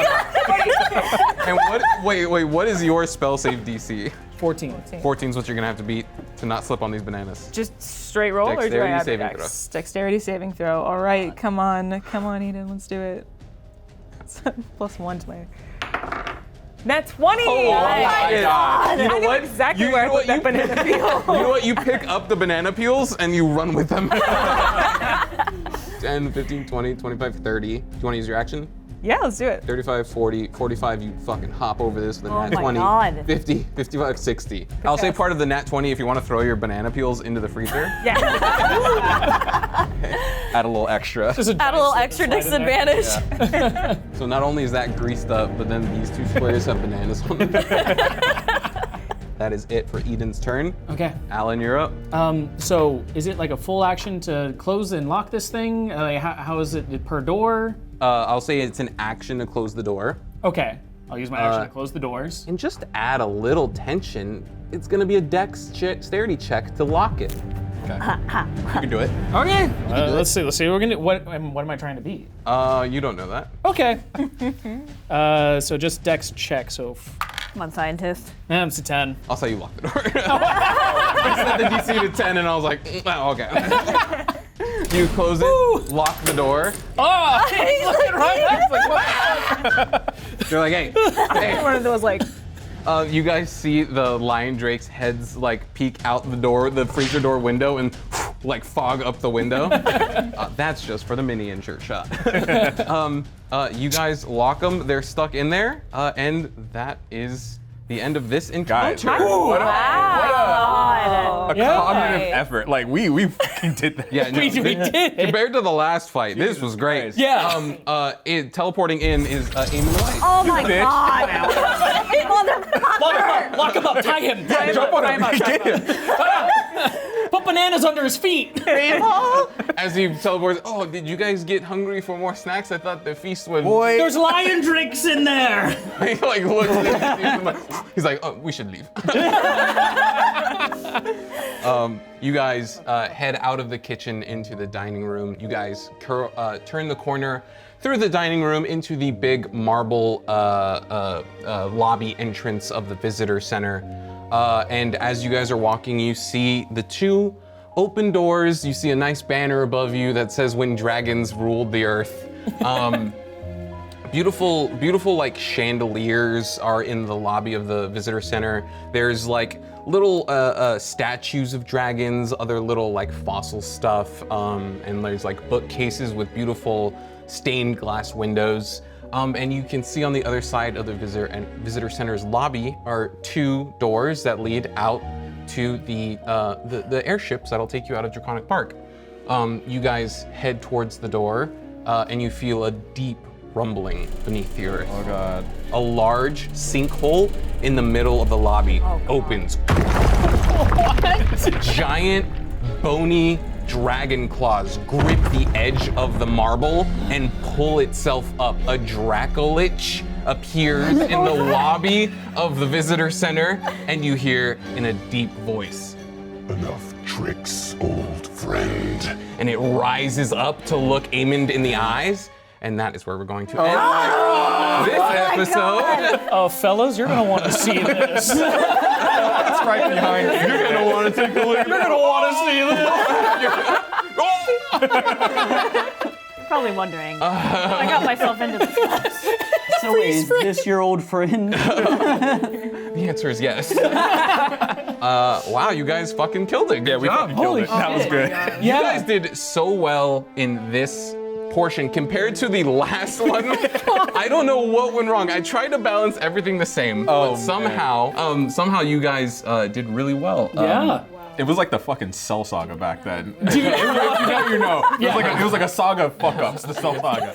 And what is your spell save DC? 14. 14 is what you're gonna have to beat to not slip on these bananas. Just straight roll, or do I Dexterity have saving dex? Dexterity saving throw. All right, come on, Eden, let's do it. +1 to my. Nat 20! Oh my God! You know I know what? exactly You where I know put that what? banana peel. You know what? You pick up the banana peels and you run with them. 10, 15, 20, 25, 30. Do you want to use your action? Yeah, let's do it. 35, 40, 45, you fucking hop over this with a Oh nat my 20. God. 50, 55, 60. I'll say part of the nat 20 if you want to throw your banana peels into the freezer. Yeah. Add a little extra. Add a little extra disadvantage. So not only is that greased up, but then these 2 squares have bananas on them. That is it for Eden's turn. Okay. Alan, you're up. So is it like a full action to close and lock this thing? Like, how is it per door? I'll say it's an action to close the door. Okay. I'll use my action to close the doors. And just to add a little tension, it's gonna be a dexterity check to lock it. Okay. You can do it. Okay. Let's see. Let's see. What we're gonna. What am I trying to beat? You don't know that. Okay. So just dex check. So. Come on, scientist. It's a 10. I'll say you lock the door. I set the DC to 10 and I was like, oh, okay. You close it, lock the door. Oh! He's looking right. You're like, hey. One of those like. You guys see the lion drake's heads like peek out the door, the freezer door window, and like fog up the window. That's just for the mini insert shot. You guys lock them; they're stuck in there, and that is the end of this encounter. What a Yeah. cognitive effort. Like we fucking did that. Yeah, no, We did. Compared to the last fight, this was great. Christ. Yeah. Teleporting in is Aiman White. Oh my bitch. God! Motherfucker! Lock him up. Tie him. Jump on him. Get him. Put bananas under his feet. As he teleports, oh, did you guys get hungry for more snacks? I thought the feast would. Boy. There's lion drinks in there. He like looks at you, he's like, oh, we should leave. You guys head out of the kitchen into the dining room. You guys turn the corner through the dining room into the big marble lobby entrance of the visitor center. And as you guys are walking, you see the 2 open doors. You see a nice banner above you that says "When Dragons Ruled the Earth." Beautiful like chandeliers are in the lobby of the visitor center. There's like little statues of dragons, other little like fossil stuff, and there's like bookcases with beautiful stained glass windows. And you can see on the other side of the visitor center's lobby are 2 doors that lead out to the airships that'll take you out of Draconic Park. You guys head towards the door, and you feel a deep rumbling beneath the earth. Oh God. A large sinkhole in the middle of the lobby opens. Giant, bony dragon claws grip the edge of the marble and pull itself up. A dracolich appears in the lobby of the visitor center, and you hear in a deep voice, Enough tricks, old friend. and it rises up to look Aiman in the eyes, and that is where we're going to end. This episode. Fellas, you're gonna want to see this. You're It's right behind you. You're gonna want to take a look. gonna want to see this. You're probably wondering. I got myself into this mess. So wait, is this your old friend? The answer is yes. Wow, you guys fucking killed it. Yeah, we fucking killed it. That was good. You guys did so well in this portion compared to the last one. I don't know what went wrong. I tried to balance everything the same, but somehow you guys did really well. Yeah. It was like the fucking Cell Saga back then. If you know, you know. It was like a saga of fuck-ups, the Cell Saga.